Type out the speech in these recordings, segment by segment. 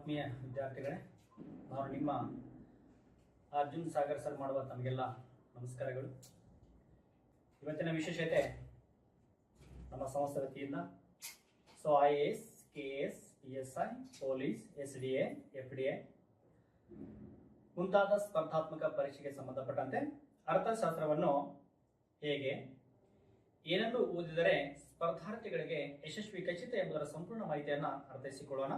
ಆತ್ಮೀಯ ವಿದ್ಯಾರ್ಥಿಗಳೇ, ನಾನು ನಿಮ್ಮ ಅರ್ಜುನ್ ಸಾಗರ್ ಸರ್ ಮಾಡುವ ತಮಗೆಲ್ಲ ನಮಸ್ಕಾರಗಳು. ಇವತ್ತಿನ ವಿಶೇಷತೆ ನಮ್ಮ ಸಂಸ್ಥೆ ವತಿಯಿಂದ IAS, KS, PSI, police, SDA, FDA ಮುಂತಾದ ಸ್ಪರ್ಧಾತ್ಮಕ ಪರೀಕ್ಷೆಗೆ ಸಂಬಂಧಪಟ್ಟಂತೆ ಅರ್ಥಶಾಸ್ತ್ರವನ್ನು ಹೇಗೆ ಏನನ್ನು ಓದಿದರೆ ಸ್ಪರ್ಧಾರ್ಥಿಗಳಿಗೆ ಯಶಸ್ವಿ ಖಚಿತ ಎಂಬುದರ ಸಂಪೂರ್ಣ ಮಾಹಿತಿಯನ್ನು ಅರ್ಥೈಸಿಕೊಳ್ಳೋಣ.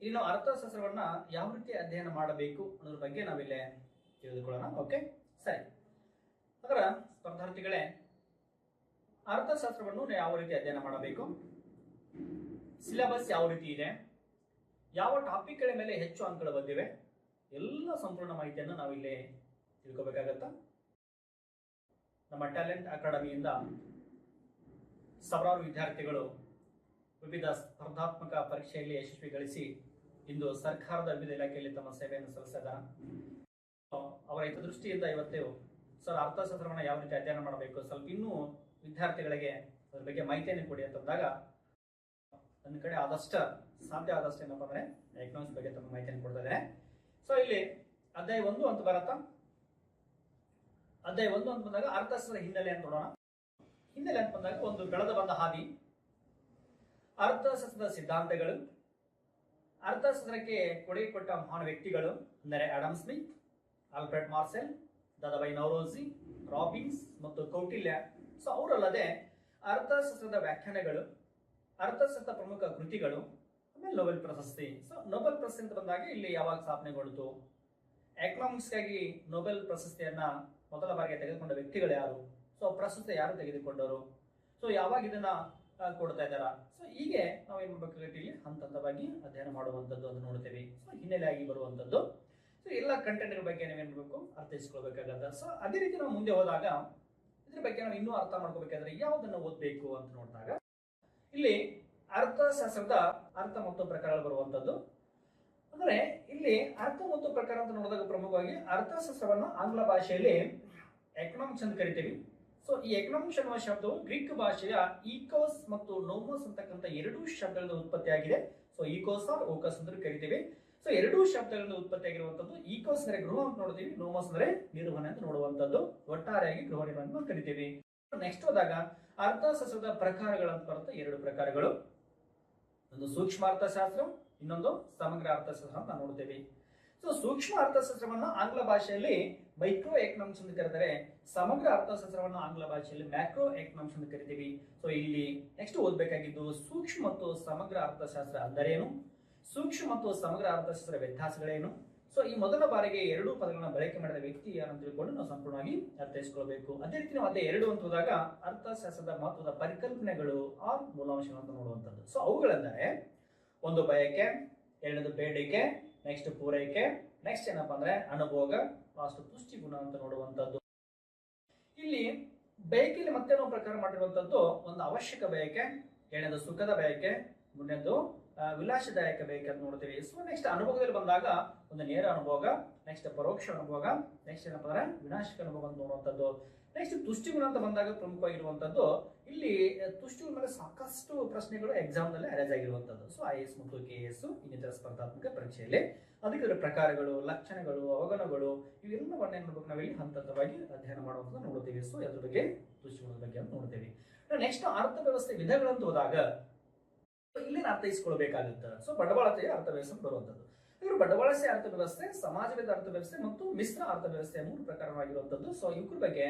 ಇನ್ನು ಅರ್ಥಶಾಸ್ತ್ರವನ್ನ ಯಾವ ರೀತಿ ಅಧ್ಯಯನ ಮಾಡಬೇಕು ಅನ್ನೋದ್ರ ಬಗ್ಗೆ ನಾವಿಲ್ಲಿ ತಿಳಿದುಕೊಳ್ಳೋಣ. ಓಕೆ, ಸರಿ. ಅದರ ಸ್ಪರ್ಧಾರ್ಥಿಗಳೇ, ಅರ್ಥಶಾಸ್ತ್ರವನ್ನು ಯಾವ ರೀತಿ ಅಧ್ಯಯನ ಮಾಡಬೇಕು, ಸಿಲೆಬಸ್ ಯಾವ ರೀತಿ ಇದೆ, ಯಾವ ಟಾಪಿಕ್ಗಳ ಮೇಲೆ ಹೆಚ್ಚು ಅಂಕಗಳು ಬಂದಿವೆ, ಎಲ್ಲ ಸಂಪೂರ್ಣ ಮಾಹಿತಿಯನ್ನು ನಾವಿಲ್ಲಿ ತಿಳ್ಕೋಬೇಕಾಗತ್ತ. ನಮ್ಮ ಟ್ಯಾಲೆಂಟ್ ಅಕಾಡೆಮಿಯಿಂದ ಸಾವಿರಾರು ವಿದ್ಯಾರ್ಥಿಗಳು ವಿವಿಧ ಸ್ಪರ್ಧಾತ್ಮಕ ಪರೀಕ್ಷೆಯಲ್ಲಿ ಯಶಸ್ವಿ ಗಳಿಸಿ ಇಂದು ಸರ್ಕಾರದ ವಿವಿಧ ಇಲಾಖೆಯಲ್ಲಿ ತಮ್ಮ ಸೇವೆಯನ್ನು ಸಲ್ಲಿಸಿದ್ದಾರೆ. ಅವರ ಹಿತದೃಷ್ಟಿಯಿಂದ ಇವತ್ತು ಸರ್ ಅರ್ಥಶಾಸ್ತ್ರವನ್ನು ಯಾವ ರೀತಿ ಅಧ್ಯಯನ ಮಾಡಬೇಕು, ಸ್ವಲ್ಪ ಇನ್ನೂ ವಿದ್ಯಾರ್ಥಿಗಳಿಗೆ ಅದ್ರ ಬಗ್ಗೆ ಮಾಹಿತಿಯನ್ನು ಕೊಡಿ ಅಂತಂದಾಗ ನನ್ನ ಕಡೆ ಆದಷ್ಟು ಸಾಧ್ಯ ಆದಷ್ಟು ಏನಪ್ಪ ಅಂದ್ರೆ ಎಕನಾಮಿಕ್ಸ್ ಬಗ್ಗೆ ತಮ್ಮ ಮಾಹಿತಿಯನ್ನು ಕೊಡ್ತಾ ಇದ್ದೇನೆ. ಇಲ್ಲಿ ಅಧ್ಯಾಯ 1 ಅಂತ ಬರತ್ತಾ. ಅಧ್ಯಾಯ 1 ಅಂತ ಬಂದಾಗ ಅರ್ಥಶಾಸ್ತ್ರದ ಹಿನ್ನೆಲೆ ಅಂತ ನೋಡೋಣ. ಹಿನ್ನೆಲೆ ಅಂತ ಬಂದಾಗ ಒಂದು ಬೆಳೆದ ಬಂದ ಹಾದಿ, ಅರ್ಥಶಾಸ್ತ್ರದ ಸಿದ್ಧಾಂತಗಳು, ಅರ್ಥಶಾಸ್ತ್ರಕ್ಕೆ ಕೊಡುಗೆ ಕೊಟ್ಟ ಮಹಾನ್ ವ್ಯಕ್ತಿಗಳು ಅಂದರೆ Adam Smith, Alfred Marshall, Dadabhai Naoroji, Robbins ಮತ್ತು ಕೌಟಿಲ್ಯ. ಅವರಲ್ಲದೆ ಅರ್ಥಶಾಸ್ತ್ರದ ವ್ಯಾಖ್ಯಾನಗಳು, ಅರ್ಥಶಾಸ್ತ್ರದ ಪ್ರಮುಖ ಕೃತಿಗಳು, ಆಮೇಲೆ ನೊಬೆಲ್ ಪ್ರಶಸ್ತಿ. ನೊಬೆಲ್ ಪ್ರಶಸ್ತಿ ಅಂತ ಬಂದಾಗ ಇಲ್ಲಿ ಯಾವಾಗ ಸ್ಥಾಪನೆಗೊಳ್ತು, ಎಕನಾಮಿಕ್ಸ್ಗಾಗಿ ನೊಬೆಲ್ ಪ್ರಶಸ್ತಿಯನ್ನ ಮೊದಲ ಬಾರಿಗೆ ತೆಗೆದುಕೊಂಡ ವ್ಯಕ್ತಿಗಳು ಯಾರು, ಪ್ರಶಸ್ತಿ ಯಾರು ತೆಗೆದುಕೊಂಡವರು, ಯಾವಾಗ ಇದನ್ನ ಕೊಡ್ತಾ ಇದ್ದಾರ. ಹೀಗೆ ನಾವೇನ್ ಮಾಡ್ಬೇಕಾಗುತ್ತೆ, ಇಲ್ಲಿ ಹಂತ ಹಂತವಾಗಿ ಅಧ್ಯಯನ ಮಾಡುವಂಥದ್ದು ಅಂತ ನೋಡ್ತೇವೆ. ಹಿನ್ನೆಲೆಯಾಗಿ ಬರುವಂಥದ್ದು. ಎಲ್ಲ ಕಂಟೆಂಟ್ ಬಗ್ಗೆ ನಾವೇನ್ ಮಾಡಬೇಕು, ಅರ್ಥೈಸ್ಕೊಳ್ಬೇಕಾಗತ್ತ. ಅದೇ ರೀತಿ ನಾವು ಮುಂದೆ ಹೋದಾಗ ಇದ್ರ ಬಗ್ಗೆ ನಾವು ಇನ್ನೂ ಅರ್ಥ ಮಾಡ್ಕೋಬೇಕಾದ್ರೆ ಯಾವುದನ್ನ ಓದ್ಬೇಕು ಅಂತ ನೋಡಿದಾಗ ಇಲ್ಲಿ ಅರ್ಥಶಾಸ್ತ್ರದ ಅರ್ಥ ಮತ್ತು ಪ್ರಕಾರಗಳು ಬರುವಂತದ್ದು. ಅಂದ್ರೆ ಇಲ್ಲಿ ಅರ್ಥ ಮತ್ತು ಪ್ರಕಾರ ಅಂತ ನೋಡಿದಾಗ ಪ್ರಮುಖವಾಗಿ ಅರ್ಥಶಾಸ್ತ್ರವನ್ನು ಆಂಗ್ಲ ಭಾಷೆಯಲ್ಲಿ ಎಕನಾಮಿಕ್ಸ್ ಅಂತ ಕರಿತೀವಿ. ಈ ಎಕನಾಮಿಕ್ಸ್ ಅನ್ನುವ ಶಬ್ದವು ಗ್ರೀಕ್ ಭಾಷೆಯ ಈಕೋಸ್ ಮತ್ತು ನೋಮೋಸ್ ಅಂತಕ್ಕಂಥ ಎರಡೂ ಶಬ್ದಗಳಿಂದ ಉತ್ಪತ್ತಿಯಾಗಿದೆ. ಈಕೋಸ್ ಆರ್ ಓಕಸ್ ಅಂತ ಕರಿತೀವಿ. ಎರಡೂ ಶಬ್ದಗಳಿಂದ ಉತ್ಪತ್ತಿಯಾಗಿರುವಂತದ್ದು. ಈಕೋಸ್ ಅಂದ್ರೆ ಗೃಹ ಅಂತ ನೋಡ್ತೀವಿ, ನೋಮೋಸ್ ಅಂದ್ರೆ ನಿರ್ವಹಣೆ ಅಂತ ನೋಡುವಂತದ್ದು. ಒಟ್ಟಾರೆಯಾಗಿ ಗೃಹ ನಿರ್ವಹಣೆ ಅಂತ ಕರಿತೀವಿ. ನೆಕ್ಸ್ಟ್ ಹೋದಾಗ ಅರ್ಥಶಾಸ್ತ್ರದ ಪ್ರಕಾರಗಳಂತ ಬರುತ್ತೆ. 2 ಪ್ರಕಾರಗಳು, ಒಂದು ಸೂಕ್ಷ್ಮ ಅರ್ಥಶಾಸ್ತ್ರ, ಇನ್ನೊಂದು ಸಮಗ್ರ ಅರ್ಥಶಾಸ್ತ್ರ ಅಂತ ನೋಡ್ತೇವೆ. ಸೂಕ್ಷ್ಮ ಅರ್ಥಶಾಸ್ತ್ರವನ್ನು ಆಂಗ್ಲ ಭಾಷೆಯಲ್ಲಿ ಮೈಕ್ರೋ ಎಕನಾಮಿಕ್ಸ್ ಅಂತ ಕರೆದರೆ, ಸಮಗ್ರ ಅರ್ಥಶಾಸ್ತ್ರವನ್ನು ಆಂಗ್ಲ ಭಾಷೆಯಲ್ಲಿ ಮ್ಯಾಕ್ರೋ ಎಕನಾಮಿಕ್ಸ್ ಅಂತ ಕರಿತೀವಿ. ಇಲ್ಲಿ ನೆಕ್ಸ್ಟ್ ಓದ್ಬೇಕಾಗಿದ್ದು ಸೂಕ್ಷ್ಮ ಮತ್ತು ಸಮಗ್ರ ಅರ್ಥಶಾಸ್ತ್ರ ಅಂದರೇನು, ಸೂಕ್ಷ್ಮ ಮತ್ತು ಸಮಗ್ರ ಅರ್ಥಶಾಸ್ತ್ರ ವ್ಯತ್ಯಾಸಗಳೇನು. ಈ ಮೊದಲ ಬಾರಿಗೆ 2 ಪದಗಳನ್ನ ಬಳಕೆ ಮಾಡಿದ ವ್ಯಕ್ತಿ ಯಾರು ಅಂತ ತಿಳ್ಕೊಂಡು ನಾವು ಸಂಪೂರ್ಣವಾಗಿ ಅರ್ಥೈಸಿಕೊಳ್ಬೇಕು. ಅದೇ ರೀತಿ ನಾವು ಅದೇ 2 ಅಂತ ಹೋದಾಗ ಅರ್ಥಶಾಸ್ತ್ರದ ಮಹತ್ವದ ಪರಿಕಲ್ಪನೆಗಳು ಆರ್ ಮೂಲಾಂಶಗಳು ಅಂತ ನೋಡುವಂಥದ್ದು. ಅವುಗಳೆಂದರೆ ಒಂದು ಬಯಕೆ, ಎರಡನೇದು ಬೇಡಿಕೆ, ನೆಕ್ಸ್ಟ್ ಪೂರೈಕೆ, ನೆಕ್ಸ್ಟ್ ಏನಪ್ಪಾ ಅಂದ್ರೆ ಅನುಭೋಗ, ಲಾಸ್ಟ್ ತುಷ್ಟಿ ಗುಣ ಅಂತ ನೋಡುವಂಥದ್ದು. ಇಲ್ಲಿ ಬಯಕೆಯಲ್ಲಿ ಮತ್ತೆ ನಾವು ಪ್ರಕಾರ ಮಾಡಿರುವಂತದ್ದು ಒಂದು ಅವಶ್ಯಕ ಬಯಕೆ, ಎರಡನೇದು ಸುಖದ ಬಯಕೆ, ಮೂರನೇದು ವಿಲಾಸದಾಯಕ ಬಯಕೆ ಅಂತ ನೋಡ್ತೀವಿ. ನೆಕ್ಸ್ಟ್ ಅನುಭೋಗದಲ್ಲಿ ಬಂದಾಗ ಒಂದು ನೇರ ಅನುಭೋಗ, ನೆಕ್ಸ್ಟ್ ಪರೋಕ್ಷ ಅನುಭೋಗ, ನೆಕ್ಸ್ಟ್ ಏನಪ್ಪಾ ಅಂದ್ರೆ ವಿನಾಶಕ ಅನುಭವ ಅಂತ ನೋಡುವಂಥದ್ದು. ನೆಕ್ಸ್ಟ್ ತುಷ್ಟಿಗುಣ ಅಂತ ಬಂದಾಗ ಪ್ರಮುಖವಾಗಿರುವಂತದ್ದು, ಇಲ್ಲಿ ತುಷ್ಟಿಗುಣ ಮೇಲೆ ಸಾಕಷ್ಟು ಪ್ರಶ್ನೆಗಳು ಎಕ್ಸಾಮ್ ನಲ್ಲಿ ಅರೇಂಜ್ ಆಗಿರುವಂತದ್ದು. IAS ಮತ್ತು KS ಇನ್ನಿತರ ಸ್ಪರ್ಧಾತ್ಮಕ ಪರೀಕ್ಷೆಯಲ್ಲಿ ಅದಕ್ಕೆ ಪ್ರಕಾರಗಳು, ಲಕ್ಷಣಗಳು, ಅವಗಣಗಳು ಇವೆಲ್ಲವನ್ನ ಏನ್ ಮಾಡ್ಬೇಕು, ನಾವಿಲ್ಲಿ ಹಂತ ಹಂತವಾಗಿ ಅಧ್ಯಯನ ಮಾಡುವಂಥದ್ದು ನೋಡ್ತೀವಿ. ಅದ್ರ ಬಗ್ಗೆ ತುಷ್ಟಿಗುಣದ ಬಗ್ಗೆ ಅಂತ ನೋಡ್ತೀವಿ. ನೆಕ್ಸ್ಟ್ ಅರ್ಥವ್ಯವಸ್ಥೆ ವಿಧಗಳಂತ ಹೋದಾಗ ಇಲ್ಲಿ ಅರ್ಥೈಸ್ಕೊಳ್ಬೇಕಾಗುತ್ತೆ. ಬಂಡವಾಳತೆಯ ಅರ್ಥವ್ಯವಸ್ಥೆ ಬರುವಂತದ್ದು. ಇವರು ಬಂಡವಾಳಶಾಹಿ ಅರ್ಥವ್ಯವಸ್ಥೆ, ಸಮಾಜವಾದ ಅರ್ಥವ್ಯವಸ್ಥೆ ಮತ್ತು ಮಿಶ್ರ ಅರ್ಥವ್ಯವಸ್ಥೆ 3 ಪ್ರಕಾರವಾಗಿರುವಂತದ್ದು. ಇವ್ರ ಬಗ್ಗೆ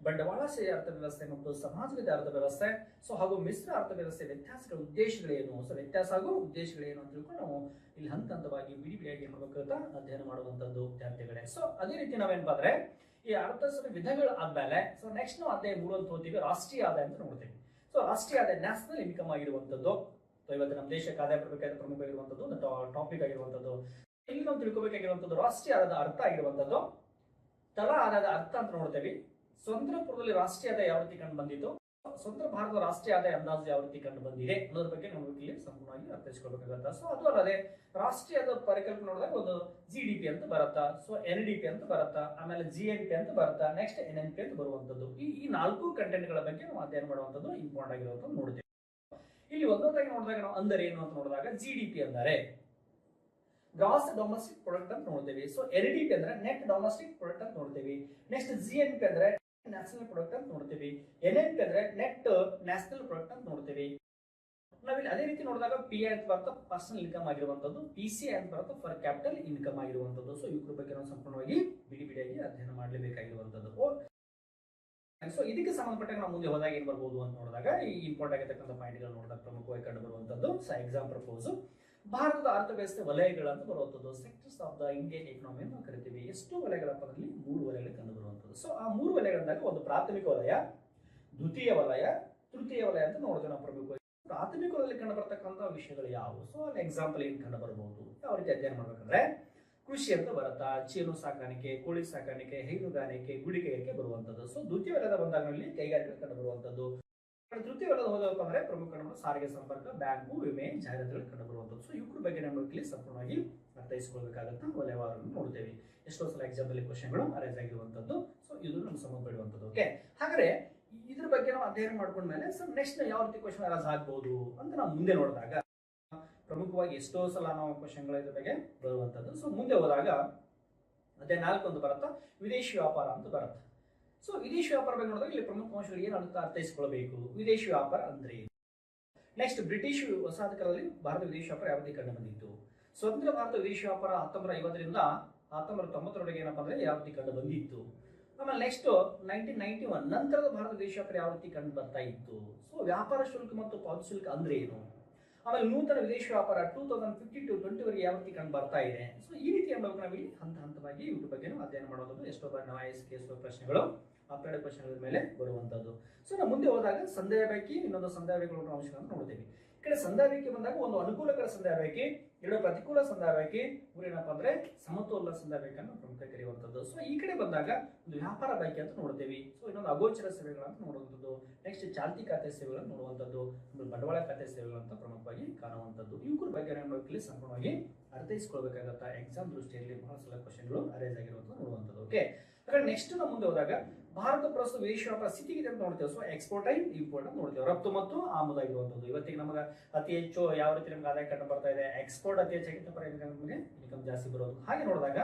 ಬಂಡವಾಳಶಾಹಿ ಅರ್ಥವ್ಯವಸ್ಥೆ ಮತ್ತು ಸಮಾಜವಾದ ಅರ್ಥವ್ಯವಸ್ಥೆ ಹಾಗೂ ಮಿಶ್ರ ಅರ್ಥವ್ಯವಸ್ಥೆ ವ್ಯತ್ಯಾಸಗಳ ಉದ್ದೇಶಗಳೇನು, ವ್ಯತ್ಯಾಸ ಹಾಗೂ ಉದ್ದೇಶಗಳೇನು ಅಂತ ತಿಳ್ಕೊಂಡು ನಾವು ಇಲ್ಲಿ ಹಂತ ಹಂತವಾಗಿ ಬಿಡಿಯಾಗಿ ಏನ್ ಮಾಡ್ಬೇಕಾಗುತ್ತೆ, ಅಧ್ಯಯನ ಮಾಡುವಂತದ್ದು ವಿದ್ಯಾರ್ಥಿಗಳೇ. ಅದೇ ರೀತಿ ನಾವೇನ್ ಬಂದ್ರೆ ಈ ಅರ್ಥಶಾಸ್ತ್ರ ವಿಧಗಳು ಆದ್ಮೇಲೆ ನೆಕ್ಸ್ಟ್ ನಾವು ಅಧ್ಯಾಯ 3 ಅಂತ ಹೋಗ್ತೀವಿ, ರಾಷ್ಟ್ರೀಯ ಆದಾಯ ಅಂತ ನೋಡ್ತೀವಿ. ರಾಷ್ಟ್ರೀಯ ಆದಾಯ ನ್ಯಾಷನಲ್ ಇನ್ಕಮ್ ಆಗಿರುವಂತದ್ದು. ಇವತ್ತು ನಮ್ಮ ದೇಶಕ್ಕೆ ಆದಾಯ ಬರಬೇಕಾದ್ರೆ ಪ್ರಮುಖವಾಗಿರುವಂತದ್ದು ಒಂದು ಟಾಪಿಕ್ ಆಗಿರುವಂತದ್ದು. ಇಲ್ಲಿ ನಾವು ತಿಳ್ಕೊಬೇಕಾಗಿರುವಂತದ್ದು ರಾಷ್ಟ್ರೀಯ ಆದಾಯದ ಅರ್ಥ ಆಗಿರುವಂತದ್ದು, ತಲಾ ಆದಾಯದ ಅರ್ಥ ಅಂತ ನೋಡ್ತೇವೆ. ಸ್ವತಂತ್ರ ಪೂರ್ವದಲ್ಲಿ ರಾಷ್ಟ್ರೀಯ ಆದಾಯ ಯಾವ ರೀತಿ ಕಂಡು ಬಂದಿತ್ತು, ಸ್ವತಂತ್ರ ಭಾರತದ ರಾಷ್ಟ್ರೀಯ ಆದಾಯ ಅಂದಾಜು ಯಾವ ರೀತಿ ಕಂಡು ಬಂದಿದೆ ಅನ್ನೋದ್ರ ಬಗ್ಗೆ ನಾವು ಇಲ್ಲಿ ಸಂಪೂರ್ಣವಾಗಿ ಅರ್ಥೈಸ್ಕೊಳ್ಬೇಕಾಗತ್ತ. ಅದು ಅಲ್ಲದೆ ರಾಷ್ಟ್ರೀಯದ ಪರಿಕಲ್ಪನೆ ನೋಡಿದಾಗ ಒಂದು GDP ಅಂತ ಬರುತ್ತಾ, NDP ಅಂತ ಬರುತ್ತಾ, ಆಮೇಲೆ GNP ಅಂತ ಬರುತ್ತಾ, ನೆಕ್ಸ್ಟ್ NNP ಅಂತ ಬರುವಂತದ್ದು. ಈ 4 ಕಂಟೆಂಟ್ ಗಳ ಬಗ್ಗೆ ನಾವು ಅಧ್ಯಯನ ಮಾಡುವಂತದ್ದು ಇಂಪಾರ್ಟೆಂಟ್ ಆಗಿರುವಂತದ್ದು ನೋಡ್ತೇವೆ. ಇಲ್ಲಿ ಒಂದೊಂದಾಗಿ ನೋಡಿದಾಗ ನಾವು ಅಂದರೆ ಏನು ಅಂತ ನೋಡಿದಾಗ GDP ಅಂದರೆ ಗ್ರಾಸ್ ಡೊಮೆಸ್ಟಿಕ್ ಪ್ರಾಡಕ್ಟ್ ಅಂತ ನೋಡ್ತೇವೆ. ಸೊ NDP ಅಂದ್ರೆ ನೆಟ್ ಡೊಮೆಸ್ಟಿಕ್ ಪ್ರಾಡಕ್ಟ್ ಅಂತ ನೋಡ್ತೇವೆ. ನೆಕ್ಸ್ಟ್ GNP ಅಂದ್ರೆ ನ್ಯಾಷನಲ್ ಪ್ರಾಡಕ್ಟ್ ಅಂತ ನೋಡ್ತೇವೆ. NNP ಅಂದ್ರೆ ನೆಟ್ ನ್ಯಾಷನಲ್ ಪ್ರಾಡಕ್ಟ್ ಅಂತ ನೋಡ್ತೇವೆ. ನಾವಿಲ್ಲಿ ಅದೇ ರೀತಿ ನೋಡಿದಾಗ PI ಅಂತ ಬರುತ್ತೆ ಪರ್ಸನಲ್ ಇನ್ಕಮ್ ಆಗಿರುವಂತದ್ದು, PCI ಅಂತ ಬರುತ್ತೆ ಫರ್ ಕ್ಯಾಪಿಟಲ್ ಇನ್ಕಮ್ ಆಗಿರುವಂತದ್ದು. ಸೊ ಇವ್ರ ಬಗ್ಗೆ ನಾವು ಸಂಪೂರ್ಣವಾಗಿ ಬಿಡಿಯಾಗಿ ಅಧ್ಯಯನ ಮಾಡಲೇಬೇಕಾಗಿರುವಂತದ್ದು. ಸೊ ಇದಕ್ಕೆ ಸಂಬಂಧಪಟ್ಟಾಗ ನಾವು ಮುಂದೆ ಹೋದಾಗ ಏನ್ ಬರ್ಬೋದು ಅಂತ ನೋಡಿದಾಗ ಈ ಇಂಪಾರ್ಟೆಂಟ್ ಆಗಿರ್ತಕ್ಕಂಥ ಪಾಯಿಂಟ್ಗಳು ನೋಡಿದಾಗ ಪ್ರಮುಖವಾಗಿ ಕಂಡು ಬರುವಂತದ್ದು. ಸೊ ಎಕ್ಸಾಮ್ ಪ್ರಪೋಸ್ ಭಾರತದ ಅರ್ಥವ್ಯವಸ್ಥೆ ವಲಯಗಳಂತ ಬರುವಂತದ್ದು, sectors of the Indian economy ಅಂತ ಕರಿತೀವಿ. ಎಷ್ಟು ವಲಯಗಳಪ್ಪ ಅದರಲ್ಲಿ 3 ವಲಯಗಳು ಕಂಡು ಬರುವಂತದ್ದು. ಸೊ ಆ 3 ವಲಯಗಳಂದಾಗ ಒಂದು ಪ್ರಾಥಮಿಕ ವಲಯ, ದ್ವಿತೀಯ ವಲಯ, ತೃತೀಯ ವಲಯ ಅಂತ ನೋಡಿದ್ರೆ ನಾವು ಪ್ರಮುಖವಾಗಿ ಪ್ರಾಥಮಿಕ ವಲಯದಲ್ಲಿ ಕಂಡು ಬರ್ತಕ್ಕಂಥ ವಿಷಯಗಳು ಯಾವುವು. ಸೊ ಅಲ್ಲಿ ಎಕ್ಸಾಂಪಲ್ ಏನ್ ಕಂಡು ಬರಬಹುದು, ಯಾವ ರೀತಿ ಅಧ್ಯಯನ ಮಾಡ್ಬೇಕಂದ್ರೆ ಕೃಷಿ ಅಂತ ಬರುತ್ತಾ, ಚೀನು ಸಾಕಾಣಿಕೆ, ಕೋಳಿ ಸಾಕಾಣಿಕೆ, ಹೈನುಗಾರಿಕೆ, ಗುಡಿಕೈಗಾರಿಕೆ ಬರುವಂತದ್ದು. ಸೊ ದ್ವಿತೀಯ ವಲಯದ ಬಂದಾಗಲ್ಲಿ ಕೈಗಾರಿಕೆ ಕಂಡು ಬರುವಂತದ್ದು. ತೃತೀಯ ವಲಯದ ಹೋದಪ್ಪ ಅಂದ್ರೆ ಪ್ರಮುಖ ಸಾರಿಗೆ ಸಂಪರ್ಕ, ಬ್ಯಾಂಕು, ವಿಮೆ, ಜಾಹೀರಾತುಗಳು ಕಂಡು ಬರುವಂತದ್ದು. ಸೊ ಇವ್ರ ಬಗ್ಗೆ ನಾವು ಇಲ್ಲಿ ಸಂಪೂರ್ಣವಾಗಿ ಅರ್ಥೈಸಿಕೊಳ್ಬೇಕಾಗತ್ತ ವಲಯವಾರನ್ನು ನೋಡ್ತೇವೆ. ಎಷ್ಟೋ ಸಲ ಎಕ್ಸಾಮ್ ಅಲ್ಲಿ ಕ್ವಶನ್ಗಳು ಅರೇಂಜ್ ಆಗಿರುವಂತದ್ದು. ಸೊ ಇದು ನಮ್ಗೆ ಸಂಬಂಧಪಡುವಂತದ್ದು. ಓಕೆ, ಹಾಗಾದ್ರೆ ಇದ್ರ ಬಗ್ಗೆ ನಾವು ಅಧ್ಯಯನ ಮಾಡ್ಕೊಂಡ್ಮೇಲೆ ಸರ್ ನೆಕ್ಸ್ಟ್ ಯಾವ ರೀತಿ ಕ್ವಶನ್ ಅರೇಂಜ್ ಆಗ್ಬಹುದು ಅಂತ ನಾವು ಮುಂದೆ ನೋಡಿದಾಗ ಪ್ರಮುಖವಾಗಿ ಎಷ್ಟೋ ಸಲ ನಾವು ಕ್ವಶನ್ಗಳ ಇದ್ರ ಬಗ್ಗೆ ಬರುವಂತದ್ದು. ಸೊ ಮುಂದೆ ಹೋದಾಗ ಅದೇ 4 ಒಂದು ಬರುತ್ತಾ ವಿದೇಶಿ ವ್ಯಾಪಾರ ಅಂತ ಬರುತ್ತೆ. ಸೊ ವಿದೇಶಿ ವ್ಯಾಪಾರ ಬಗ್ಗೆ ನೋಡಿದಾಗ ಇಲ್ಲಿ ಪ್ರಮುಖ ಅಂಶಗಳು ಏನು ಅಂತ ಅರ್ಥೈಸಿಕೊಳ್ಳಬೇಕು. ವಿದೇಶಿ ವ್ಯಾಪಾರ ಅಂದ್ರೆ ನೆಕ್ಸ್ಟ್ ಬ್ರಿಟಿಷ್ ವಸಾಹತುಕಾಲದಲ್ಲಿ ಭಾರತ ವಿದೇಶಿ ವ್ಯಾಪಾರ ಯಾವ ರೀತಿ ಕಂಡು ಬಂದಿತ್ತು. ಸ್ವತಂತ್ರ ಭಾರತ ವಿದೇಶಿ ವ್ಯಾಪಾರ 1950ರಿಂದ 1990ರವರೆಗೆ ಏನಪ್ಪಾ ಅಂದ್ರೆ ಯಾವ ರೀತಿ ಕಂಡು ಬಂದಿತ್ತು. ಆಮೇಲೆ ನೆಕ್ಸ್ಟ್ 1991 ನಂತರದ ಭಾರತ ವಿದೇಶಿ ವ್ಯಾಪಾರ ಯಾವ ರೀತಿ ಕಂಡು ಬರ್ತಾ ಇತ್ತು. ಸೊ ವ್ಯಾಪಾರ ಶುಲ್ಕ ಮತ್ತು ಪಾವತಿ ಶುಲ್ಕ ಅಂದ್ರೆ ಏನು. ಆಮೇಲೆ ನೂತನ ವಿದೇಶಿ ವ್ಯಾಪಾರ 2050 to 2020 ಯಾವ ರೀತಿ ಕಂಡು ಬರ್ತಾ ಇದೆ. ಸೊ ಈ ರೀತಿ ನಾವಿಲ್ಲಿ ಹಂತವಾಗಿ ಇದ್ರ ಬಗ್ಗೆ ಅಧ್ಯಯನ ಮಾಡೋದು. ಎಷ್ಟೋ ಬಾರಿ ನಾವು ISK ಪ್ರಶ್ನೆಗಳು ಅಪ್ಡೇಟ್ ಕ್ವಶನ್ಗಳ ಮೇಲೆ ಬರುವಂತದ್ದು. ಸೊ ನಾವು ಮುಂದೆ ಹೋದಾಗ ಸಂದೇಹ ಪೈಕಿ ಇನ್ನೊಂದು ಸಂದೇಹ ಪೈಕಿ ಅಂಶಗಳನ್ನು ನೋಡ್ತೇವೆ. ಈ ಕಡೆ ಸಂದೇಹ ಪೈಕಿ ಬಂದಾಗ ಒಂದು ಅನುಕೂಲಕರ ಸಂದೇಹ ಪೈಕಿ, 2 ಪ್ರತಿಕೂಲ ಸಂದೇಹ ಪೈಕಿ, 3 ಏನಪ್ಪಾ ಅಂದ್ರೆ ಸಮತೋಲನ ಸಂದೇಹ ಪೈಕನ್ನು ಪ್ರಮುಖ ಕರೆಯುವಂತದ್ದು. ಸೊ ಈ ಕಡೆ ಬಂದಾಗ ಒಂದು ವ್ಯಾಪಾರ ಪೈಕಿ ಅಂತ ನೋಡ್ತೇವೆ. ಸೊ ಇನ್ನೊಂದು ಅಗೋಚರ ಸೇವೆಗಳಂತ ನೋಡುವಂಥದ್ದು, ನೆಕ್ಸ್ಟ್ ಚಾಲ್ತಿ ಖಾತೆ ಸೇವೆಗಳನ್ನು ನೋಡುವಂಥದ್ದು, ಬಂಡವಾಳ ಖಾತೆ ಸೇವೆಗಳಂತ ಪ್ರಮುಖವಾಗಿ ಕಾಣುವಂಥದ್ದು. ಇವ್ರ ಬಗ್ಗೆ ನಾವು ಸಂಪೂರ್ಣವಾಗಿ ಅರ್ಥೈಸಿಕೊಳ್ಬೇಕಾಗತ್ತ. ಎಕ್ಸಾಮ್ ದೃಷ್ಟಿಯಲ್ಲಿ ಬಹಳ ಸಲ ಕ್ವಶನ್ಗಳು ಅರೇಂಜ್ ಆಗಿರುವಂಥದ್ದು ನೋಡುವಂಥದ್ದು. ಓಕೆ, ಹಾಗಾದ್ರೆ ನೆಕ್ಸ್ಟ್ ನಾವು ಮುಂದೆ ಹೋದಾಗ ಭಾರತ ಪ್ರಸ್ತುತ ವಿದೇಶಿ ವ್ಯಾಪಾರ ಸ್ಥಿತಿಗಿದೆ ಅಂತ ನೋಡ್ತೇವೆ. ಸೊ ಎಕ್ಸ್ಪೋರ್ಟ್ ಅಂಡ್ ಇಂಪೋರ್ಟ್ ಅಂತ ನೋಡ್ತೇವೆ. ರಫ್ತು ಮತ್ತು ಆಮದು ಆಗಿರುವಂಥದ್ದು. ಇವತ್ತಿಗೆ ನಮಗೆ ಅತಿ ಹೆಚ್ಚು ಯಾವ ರೀತಿ ನಮ್ಗೆ ಆದಾಯ ಕಂಡು ಬರ್ತಾ ಇದೆ, ಎಕ್ಸ್ಪೋರ್ಟ್ ಅತಿ ಹೆಚ್ಚಾಗಿ ನಮಗೆ ಇನ್ಕಮ್ ಜಾಸ್ತಿ ಬರೋದು. ಹಾಗೆ ನೋಡಿದಾಗ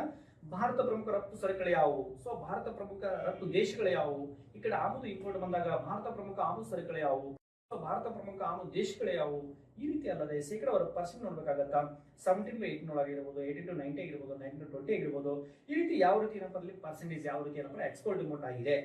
ಭಾರತ ಪ್ರಮುಖ ರಫ್ತು ಸರಕುಗಳು ಯಾವುವು. ಸೊ ಭಾರತ ಪ್ರಮುಖ ರಫ್ತು ದೇಶಗಳು ಯಾವುವು. ಈ ಕಡೆ ಆಮದು ಇಂಪೋರ್ಟ್ ಬಂದಾಗ ಭಾರತ ಪ್ರಮುಖ ಆಮದು ಸರಕುಗಳು ಯಾವುವು, ಭಾರತ ಪ್ರಮುಖ ಆಮದು ದೇಶಗಳು ಯಾವುವು. ಈ ರೀತಿ ಅಲ್ಲದೆ ಶೇಕಡಾವಾರು ಪರ್ಸೆಂಟ್ ನೋಡ್ಬೇಕಾಗತ್ತಾ. 17 to 18 ಆಗಿರ್ಬೋದು, 18 to 90 ಆಗಿರ್ಬೋದು, 19 to 20 ಆಗಿರ್ಬೋದು. ಈ ರೀತಿ ಯಾವ ರೀತಿ ಏನಪ್ಪ ಪರ್ಸೆಂಟೇಜ್ ಯಾವ ರೀತಿ ಏನಪ್ಪ ಎಕ್ಸ್ಪೋರ್ಟ್ ಇಂಪೋರ್ಟ್ ಆಗಿದೆ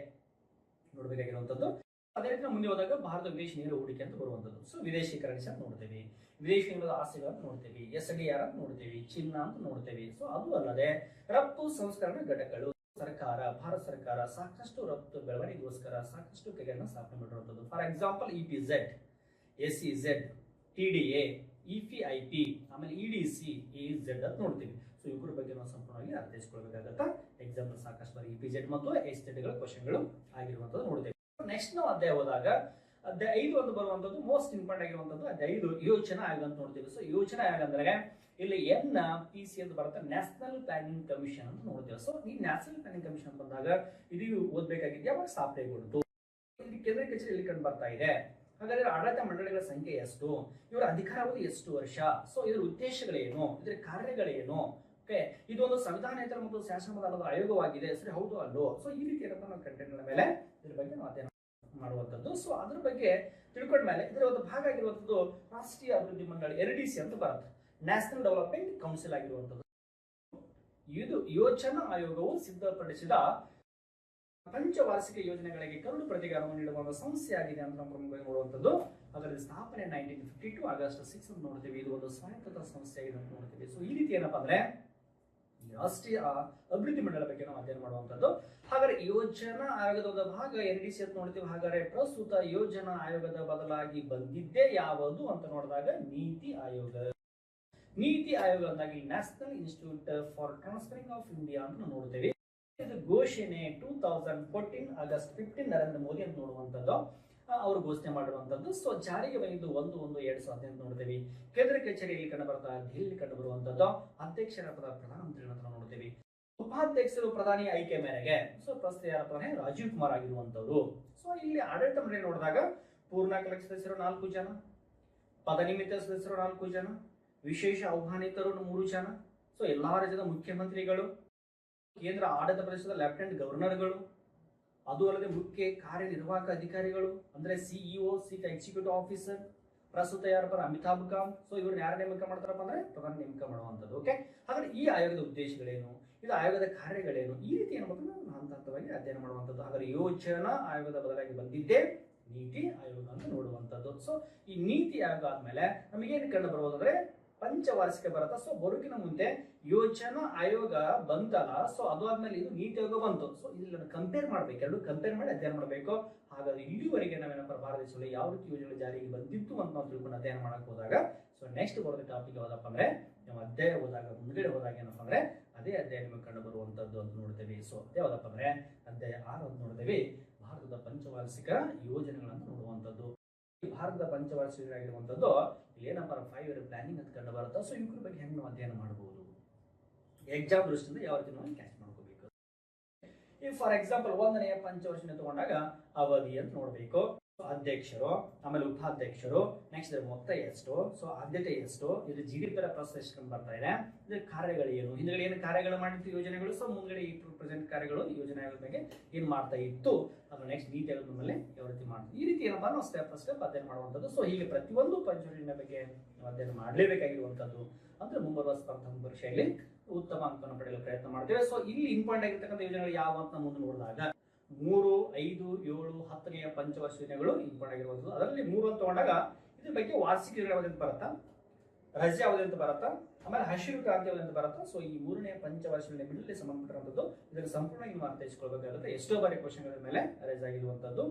ನೋಡ್ಬೇಕಾಗಿರುವಂತದ್ದು. ಅದೇ ರೀತಿ ಮುಂದೆ ಹೋದಾಗ ಭಾರತ ವಿದೇಶಿ ನೇರ ಹೂಡಿಕೆ ಅಂತ ಬರುವಂತದ್ದು. ಸೊ ವಿದೇಶಿ ಕರೆನ್ಸಿ ಅಂತ ನೋಡ್ತೇವೆ, ವಿದೇಶಿ ನೇರ ಆಸ್ತಿಗಳನ್ನು ನೋಡ್ತೇವೆ, SDR ಅಂತ ನೋಡ್ತೇವೆ, ಚಿನ್ನ ಅಂತ ನೋಡ್ತೇವೆ. ಸೊ ಅದು ಅಲ್ಲದೆ ರಫ್ತು ಸಂಸ್ಕರಣಾ ಘಟಕಗಳು, ಸರ್ಕಾರ, ಭಾರತ ಸರ್ಕಾರ ಸಾಕಷ್ಟು ರಫ್ತು ಬೆಳವಣಿಗೆಗೋಸ್ಕರ ಸಾಕಷ್ಟು ಕೈಗಳನ್ನು ಸ್ಥಾಪನೆ ಮಾಡಿರುವಂತದ್ದು. For example EPZ, SEZ, TDA, EPIP, ಆಮೇಲೆ EDC, AZ ಅಂತ ನೋಡ್ತೀವಿ. ಸೊ ಇವ್ರ ಬಗ್ಗೆ ನಾವು ಸಂಪೂರ್ಣವಾಗಿ ಅರ್ಥೈಸಿಕೊಳ್ಬೇಕಾಗತ್ತ. ಎಕ್ಸಾಂಪಲ್ ಸಾಕಷ್ಟು ಬಾರಿ EPZ ಮತ್ತು SEZ ಗಳ ಕ್ವಶನ್ಗಳು ಆಗಿರುವಂತದ್ದು ನೋಡ್ತೇವೆ. ನೆಕ್ಸ್ಟ್ ನಾವು ಅಧ್ಯಾಯ ಹೋದಾಗ ಅಧ್ಯಾಯ 5 ಒಂದು ಬರುವಂತದ್ದು ಮೋಸ್ಟ್ ಇಂಪಾರ್ಟೆಂಟ್ ಆಗಿರುವಂತದ್ದು ಅಧ್ಯಾಯ 5 ಯೋಜನಾ ಆಯೋಗ ಅಂತ ನೋಡ್ತೀವಿ. ಸೊ ಯೋಜನಾ ಆಯೋಗ ಅಂದ್ರೆ ಇಲ್ಲಿ NPC ಅಂತ ಬರುತ್ತೆ, ನ್ಯಾಷನಲ್ ಪ್ಲಾನಿಂಗ್ ಕಮಿಷನ್ ಅಂತ ನೋಡ್ತೇವೆ. ಸೊ ಈ ನ್ಯಾಷನಲ್ ಪ್ಲಾನಿಂಗ್ ಕಮಿಷನ್ ಬಂದಾಗ ಇದು ಓದ್ಬೇಕಾಗಿದ್ದು ಯಾವಾಗ ಸ್ಥಾಪನೆಗೊಂಡು, ಇಲ್ಲಿ ಕೇಂದ್ರ ಕಚೇರಿ ಎಲ್ಲಿ ಕಂಡು ಬರ್ತಾ ಇದೆ, ಹಾಗಾದ್ರೆ ಆಡಳಿತ ಮಂಡಳಿಗಳ ಸಂಖ್ಯೆ ಎಷ್ಟು, ಇವರ ಅಧಿಕಾರಾವಧಿ ಎಷ್ಟು ವರ್ಷ, ಸೊ ಇದರ ಉದ್ದೇಶಗಳೇನು, ಇದರ ಕಾರ್ಯಗಳೇನು. ಓಕೆ, ಇದೊಂದು ಸಂವಿಧಾನೇತರ ಮತ್ತು ಶಾಸನಬದ್ಧ ಆಯೋಗವಾಗಿದೆ. ಸರಿ, ಹೌದು ಅಲ್ಲೋ. ಸೊ ಈ ರೀತಿ ನಾವು ಕಂಟೆಂಟ್ಗಳ ಮೇಲೆ ಇದ್ರ ಬಗ್ಗೆ ನಾವು ಅಧ್ಯಯನ ಮಾಡುವಂಥದ್ದು. ಸೊ ಅದ್ರ ಬಗ್ಗೆ ತಿಳ್ಕೊಂಡ ಮೇಲೆ ಇದರ ಒಂದು ಭಾಗ ಆಗಿರುವಂಥದ್ದು ರಾಷ್ಟ್ರೀಯ ಅಭಿವೃದ್ಧಿ ಮಂಡಳಿ NDC ಅಂತ ಬರುತ್ತೆ, ನ್ಯಾಷನಲ್ ಡೆವಲಪ್ಮೆಂಟ್ ಕೌನ್ಸಿಲ್ ಆಗಿರುವಂಥದ್ದು. ಇದು ಯೋಜನಾ ಆಯೋಗವು ಸಿದ್ಧಪಡಿಸಿದ ಪಂಚವಾರ್ಷಿಕ ಯೋಜನೆಗಳಿಗೆ ಕರಡು ಪ್ರತಿಗಳನ್ನು ನೀಡುವ ಒಂದು ಸಂಸ್ಥೆಯಾಗಿದೆ ಅಂತ ನಾವು ಪ್ರಮುಖವಾಗಿ ನೋಡುವಂಥದ್ದು. ಅದರಲ್ಲಿ ಸ್ಥಾಪನೆ 1952 ಆಗಸ್ಟ್ 6 ಅಂತ ನೋಡ್ತೀವಿ. ಇದು ಒಂದು ಸ್ವಾಯತ್ತ ಸಂಸ್ಥೆ ಆಗಿದೆ ಅಂತ ನೋಡ್ತೀವಿ. ಸೊ ಈ ರೀತಿ ಏನಪ್ಪಾ ಅಂದ್ರೆ ರಾಷ್ಟ್ರೀಯ ಅಭಿವೃದ್ಧಿ ಮಂಡಳಿ ಬಗ್ಗೆ ನಾವು ಅಧ್ಯಯನ ಮಾಡುವಂಥದ್ದು. ಹಾಗಾದ್ರೆ ಯೋಜನಾ ಆಯೋಗದ ಒಂದು ಭಾಗ NDC ಅಂತ ನೋಡ್ತೀವಿ. ಹಾಗಾದ್ರೆ ಪ್ರಸ್ತುತ ಯೋಜನಾ ಆಯೋಗದ ಬದಲಾಗಿ ಬಂದಿದ್ದೇ ಯಾವುದು ಅಂತ ನೋಡಿದಾಗ ನೀತಿ ಆಯೋಗ. ನೀತಿ ಆಯೋಗ ಅಂದಾಗಿ national institute for transferring of India ಅಂತ ನಾವು ನೋಡ್ತೇವೆ. ಇದು ಘೋಷಣೆ 2014 ಆಗಸ್ಟ್ 15 ನರೇಂದ್ರ ಮೋದಿ ಅಂತ ನೋಡುವಂಥದ್ದು, ಅವರು ಘೋಷಣೆ ಮಾಡಿರುವಂಥದ್ದು. ಸೊ ಜಾರಿಗೆ ಬಂದಿದ್ದು 1/1/2018 ನೋಡ್ತೇವೆ. ಕೇಂದ್ರ ಕಚೇರಿಯಲ್ಲಿ ಕಂಡು ಬರ್ತಾ ದೆಹಲಿ ಕಂಡು ಬರುವಂಥದ್ದು. ಅಧ್ಯಕ್ಷರ ಪ್ರಧಾನಮಂತ್ರಿ ಅಂತ ನೋಡ್ತೇವೆ. ಉಪಾಧ್ಯಕ್ಷರು ಪ್ರಧಾನಿ ಆಯ್ಕೆ ಮೇರೆಗೆ ಸೊ ಪ್ರಸ್ತುತ ಯಾರ ಪ್ರಧಾನಿ ರಾಜೀವ್ ಕುಮಾರ್ ಆಗಿರುವಂತವರು. ಸೊ ಇಲ್ಲಿ ಆಡಳಿತ ಮಂಡಳಿ ನೋಡಿದಾಗ ಪೂರ್ಣಾಂಕ ಸದಸ್ಯರು 4 ಜನ, ಪದನಿಮಿತ್ತ ಸದಸ್ಯರು 4 ಜನ, ವಿಶೇಷ ಆಹ್ವಾನಿತರು 3 ಜನ. ಸೊ ಎಲ್ಲಾ ರಾಜ್ಯದ ಮುಖ್ಯಮಂತ್ರಿಗಳು, ಕೇಂದ್ರ ಆಡಳಿತ ಪ್ರದೇಶದ ಲೆಫ್ಟಿನೆಂಟ್ ಗವರ್ನರ್ಗಳು, ಅದು ಅಲ್ಲದೆ ಮುಖ್ಯ ಕಾರ್ಯನಿರ್ವಾಹಕ ಅಧಿಕಾರಿಗಳು ಅಂದ್ರೆ ಸಿಇಒ, ಚೀಫ್ ಎಕ್ಸಿಕ್ಯೂಟಿವ್ ಆಫೀಸರ್. ಪ್ರಸ್ತುತ ಯಾರಪ್ಪ ಅಮಿತಾಬ್ ಕಾಂತ್. ಸೊ ಇವ್ರನ್ನ ಯಾರು ನೇಮಕ ಮಾಡ್ತಾರಪ್ಪ ಅಂದ್ರೆ ಪ್ರಧಾನಿ ನೇಮಕ ಮಾಡುವಂಥದ್ದು. ಓಕೆ, ಹಾಗಾದ್ರೆ ಈ ಆಯೋಗದ ಉದ್ದೇಶಗಳೇನು, ಇದು ಆಯೋಗದ ಕಾರ್ಯಗಳೇನು, ಈ ರೀತಿ ಏನ್ಬೇಕು ಹಂತ ಹಂತವಾಗಿ ಅಧ್ಯಯನ ಮಾಡುವಂಥದ್ದು. ಹಾಗಾದ್ರೆ ಯೋಜನಾ ಆಯೋಗದ ಬದಲಾಗಿ ಬಂದಿದ್ದೇ ನೀತಿ ಆಯೋಗ ಅಂತ ನೋಡುವಂಥದ್ದು. ಸೊ ಈ ನೀತಿ ಆಯೋಗ ಆದ್ಮೇಲೆ ನಮಗೇನು ಕಂಡು ಬರ್ಬೋದು ಅಂದ್ರೆ ಪಂಚವಾರ್ಷಿಕ ಬರುತ್ತಾ. ಸೊ ಬರೋಕಿನ ಮುಂದೆ ಯೋಜನಾ ಆಯೋಗ ಬಂತಲ್ಲ, ಸೊ ಅದಾದ್ಮೇಲೆ ಇದು ನೀತಿ ಆಯೋಗ ಬಂತು. ಸೊ ಇಲ್ಲಿ ಕಂಪೇರ್ ಮಾಡ್ಬೇಕು, ಎರಡು ಕಂಪೇರ್ ಮಾಡಿ ಅಧ್ಯಯನ ಮಾಡಬೇಕು. ಹಾಗಾದ್ರೆ ಇಲ್ಲಿವರೆಗೆ ನಾವೇನಪ್ಪ ಭಾರತ ದೇಶದಲ್ಲಿ ಯಾವ ರೀತಿ ಯೋಜನೆಗಳು ಜಾರಿಗೆ ಬಂದಿತ್ತು ಅಂತ ನಾವು ತಿಳ್ಕೊಂಡು ಅಧ್ಯಯನ ಮಾಡಕ್ ಹೋದಾಗ, ಸೊ ನೆಕ್ಸ್ಟ್ ಬರೋದ ಟಾಪಿಕ್ ಯಾವ್ದಪ್ಪ ಅಂದ್ರೆ ನಾವು ಅಧ್ಯಾಯ ಹೋದಾಗ ಮುಂದ್ಗಡೆ ಹೋದಾಗ ಏನಪ್ಪ ಅಂದ್ರೆ ಅದೇ ಅಧ್ಯಾಯ ನಿಮಗೆ ಕಂಡು ಬರುವಂತದ್ದು ಅಂತ ನೋಡ್ತೇವೆ. ಸೊ ಅದೇ ಯಾವ್ದಪ್ಪ ಅಂದ್ರೆ ಅಧ್ಯಾಯ 6 ಅಂತ ನೋಡ್ತೇವೆ, ಭಾರತದ ಪಂಚವಾರ್ಷಿಕ ಯೋಜನೆಗಳನ್ನು ನೋಡುವಂಥದ್ದು. ಭಾರತದ ಪಂಚವಾರ್ಷಿಕ ಆಗಿರುವಂತದ್ದು ಇಲ್ಲಿ ಏನಪ್ಪ 5 ಇಯರ್ ಪ್ಲಾನಿಂಗ್ ಅಂತ ಕಂಡು ಬರುತ್ತೆ. ಸೊ ಇವ್ರ ಬಗ್ಗೆ ಹೆಂಗೆ ನಾವು ಅಧ್ಯಯನ ಮಾಡಬಹುದು, ಎಕ್ಸಾಮ್ ದೃಷ್ಟಿಯಿಂದ ಯಾವ ರೀತಿ ನಾವು ಕ್ಯಾಚ್ ಮಾಡ್ಕೋಬೇಕು. ಈ ಫಾರ್ ಎಕ್ಸಾಂಪಲ್ 1ನೇ ಪಂಚವಾರ್ಷಿಕ ತಗೊಂಡಾಗ ಅವಧಿ ಅಂತ ನೋಡ್ಬೇಕು, ಅಧ್ಯಕ್ಷರು, ಆಮೇಲೆ ಉಪಾಧ್ಯಕ್ಷರು, ನೆಕ್ಸ್ಟ್ ಮೊತ್ತ ಎಷ್ಟು, ಸೊ ಆದ್ಯತೆ ಎಷ್ಟು, ಇದು GDP ಪ್ರಸ್ತುತ ಎಷ್ಟು ಕಂಡು ಬರ್ತಾ ಇದೆ, ಇದ್ರ ಕಾರ್ಯಗಳು ಏನು, ಹಿಂದ್ಗಡೆ ಏನು ಕಾರ್ಯಗಳು ಮಾಡಿತ್ತು ಯೋಜನೆಗಳು, ಸೊ ಮುಂದ್ಗಡೆ ಈ ಪ್ರೆಸೆಂಟ್ ಕಾರ್ಯಗಳು ಯೋಜನೆಗಳ ಬಗ್ಗೆ ಏನ್ ಮಾಡ್ತಾ ಇತ್ತು, ಅದು ನೆಕ್ಸ್ಟ್ ನೀತಿ ಆಯೋಗದ ಮೇಲೆ ಯಾವ ರೀತಿ ಮಾಡ್ತೀವಿ, ಈ ರೀತಿ ಏನಪ್ಪಾ ನಾವು ಸ್ಟೆಪ್ ಸ್ಟೆಪ್ ಅಧ್ಯಯನ ಮಾಡುವಂಥದ್ದು. ಸೊ ಹೀಗೆ ಪ್ರತಿಯೊಂದು ಪಂಚವಾರ್ಷಿಕ ಬಗ್ಗೆ ಅಧ್ಯಯನ ಮಾಡಲೇಬೇಕಾಗಿರುವಂಥದ್ದು. ಅಂದ್ರೆ ಮುಂಬರುವ ಸ್ಪರ್ಧಾತ್ಮಕ ಪರೀಕ್ಷೆಯಲ್ಲಿ ಉತ್ತಮ ಅಂಕವನ್ನು ಪಡೆಯಲು ಪ್ರಯತ್ನ ಮಾಡ್ತೇವೆ. ಸೊ ಇಲ್ಲಿ ಇಂಪಾರ್ಟೆಂಟ್ ಆಗಿರ್ತಕ್ಕಂಥ ಯೋಜನೆಗಳು ಯಾವ ಅಂತ ಮುಂದೆ ನೋಡಿದಾಗ 3, 5, 7, 10ನೇ ಪಂಚವಾರ್ಷಿಕ ಯೋಜನೆಗಳು ಇಂಪಾರ್ಟೆಂಟ್ ಆಗಿರುವಂಥದ್ದು. ಅದರಲ್ಲಿ 3 ಅಂತ ತಗೊಂಡಾಗ ಇದ್ರ ಬಗ್ಗೆ ವಾರ್ಷಿಕ ಯೋಜನೆ ಯಾವ್ದು ಅಂತ ಬರುತ್ತಾ, ರಜೆ ಯಾವ್ದು ಅಂತ ಬರುತ್ತಾ, ಆಮೇಲೆ ಹಸಿರು ಕ್ರಾಂತಿ ಯಾವ್ದು ಅಂತ ಬರುತ್ತಾ. ಸೊ ಈ 3ನೇ ಪಂಚವಾರ್ಷಿಕ ಯೋಜನೆ ಮಿಡಲ್ ಸಂಬಂಧಪಟ್ಟಂಥದ್ದು. ಇದನ್ನು ಸಂಪೂರ್ಣವಾಗಿ ನೀವು ಅರ್ಥೈಸಿಕೊಳ್ಬೇಕಾಗುತ್ತೆ. ಎಷ್ಟೋ ಬಾರಿ ಕ್ವಶನ್ಗಳ ಮೇಲೆ ರೈಸ್ ಆಗಿರುವಂಥದ್ದು,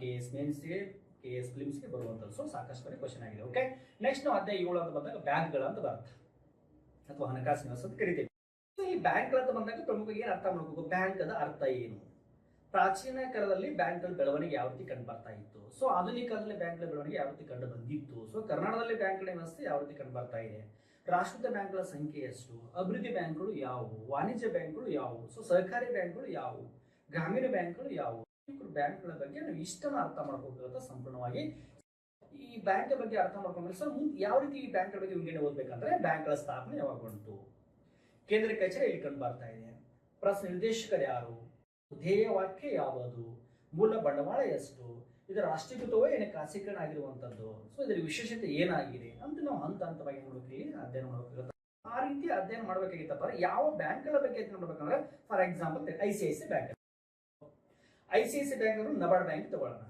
KS ಮೇನ್ಸ್ಗೆ, KS ಫಿಲಿಮ್ಸ್ಗೆ ಬರುವಂಥದ್ದು. ಸೊ ಸಾಕಷ್ಟು ಬಾರಿ ಕ್ವಶನ್ ಆಗಿದೆ. ಓಕೆ, ನೆಕ್ಸ್ಟ್ ನಾವು ಅಧ್ಯಾಯ 7 ಅಂತ ಬಂದಾಗ ಬ್ಯಾಂಕ್ಗಳ ಅಂತ ಬರುತ್ತೆ ಅಥವಾ ಹಣಕಾಸಿನ ವ್ಯವಸ್ಥೆ ಅಂತ ಕರಿತೇವೆ. ಈ ಬ್ಯಾಂಕ್ ಅಂತ ಬಂದಾಗ ಪ್ರಮುಖವಾಗಿ ಏನು ಅರ್ಥ ಮಾಡ್ಬೇಕು, ಬ್ಯಾಂಕ್ ಅದ ಅರ್ಥ ಏನು, ಪ್ರಾಚೀನ ಕಾಲದಲ್ಲಿ ಬ್ಯಾಂಕ್ಗಳ ಬೆಳವಣಿಗೆ ಯಾವ ರೀತಿ ಕಂಡು ಬರ್ತಾ ಇತ್ತು, ಸೊ ಆಧುನಿಕ ಕಾಲದಲ್ಲಿ ಬ್ಯಾಂಕ್ಗಳ ಬೆಳವಣಿಗೆ ಯಾವ ರೀತಿ ಕಂಡು ಬಂದಿತ್ತು, ಸೊ ಕರ್ನಾಟಕದಲ್ಲಿ ಬ್ಯಾಂಕ್ಗಳ ವ್ಯವಸ್ಥೆ ಯಾವ ರೀತಿ ಕಂಡು ಬರ್ತಾ ಇದೆ, ರಾಷ್ಟ್ರೀಯ ಬ್ಯಾಂಕ್ಗಳ ಸಂಖ್ಯೆ ಎಷ್ಟು, ಅಭಿವೃದ್ಧಿ ಬ್ಯಾಂಕ್ಗಳು ಯಾವುವು, ವಾಣಿಜ್ಯ ಬ್ಯಾಂಕ್ಗಳು ಯಾವುವು, ಸೊ ಸಹಕಾರಿ ಬ್ಯಾಂಕ್ಗಳು ಯಾವುವು, ಗ್ರಾಮೀಣ ಬ್ಯಾಂಕ್ಗಳು ಯಾವುವು, ಬ್ಯಾಂಕ್ಗಳ ಬಗ್ಗೆ ನಾವು ಇಷ್ಟನ್ನು ಅರ್ಥ ಮಾಡ್ಕೋಬೇಕಾಗುತ್ತೆ ಸಂಪೂರ್ಣವಾಗಿ. ಈ ಬ್ಯಾಂಕ್ ಬಗ್ಗೆ ಅರ್ಥ ಮಾಡ್ಕೊಂಡ್ರೆ ಸರ್ ಮುಂದೆ ಯಾವ ರೀತಿ ಈ ಬ್ಯಾಂಕ್ ಬಗ್ಗೆ ವಿಂಗಡಣೆ ಓದ್ಬೇಕಂದ್ರೆ ಬ್ಯಾಂಕ್ಗಳ ಸ್ಥಾಪನೆ ಯಾವಾಗ ಬಂತು, ಕೇಂದ್ರ ಕಚೇರಿ ಇಲ್ಲಿ ಕಂಡು ಬರ್ತಾ ಇದೆ, ಪ್ರಶ್ನೆ ನಿರ್ದೇಶಕರು ಯಾರು, ಧ್ಯೇಯ ವಾಕ್ಯ ಯಾವುದು, ಮೂಲ ಬಂಡವಾಳ ಎಷ್ಟು, ಇದರ ರಾಷ್ಟ್ರೀಕೃತವೋ ಏನು ಖಾಸಗೀಕರಣ ಆಗಿರುವಂತದ್ದು, ಸೊ ಇದರ ವಿಶೇಷತೆ ಏನಾಗಿದೆ ಅಂತ ನಾವು ಹಂತ ಹಂತವಾಗಿ ನೋಡೋಕೆ ಅಧ್ಯಯನ ಮಾಡಬೇಕಾಗುತ್ತೆ. ಆ ರೀತಿ ಅಧ್ಯಯನ ಮಾಡಬೇಕಾಗಿತ್ತಪ್ಪ ಯಾವ ಬ್ಯಾಂಕ್ಗಳ ಬಗ್ಗೆ ಅಧ್ಯಯನ ಮಾಡ್ಬೇಕಂದ್ರೆ for example ICICI bank, ICICI bank ಅಂದ್ರೆ ನಬಾರ್ಡ್ ಬ್ಯಾಂಕ್ ತಗೊಳ್ಳೋಣ,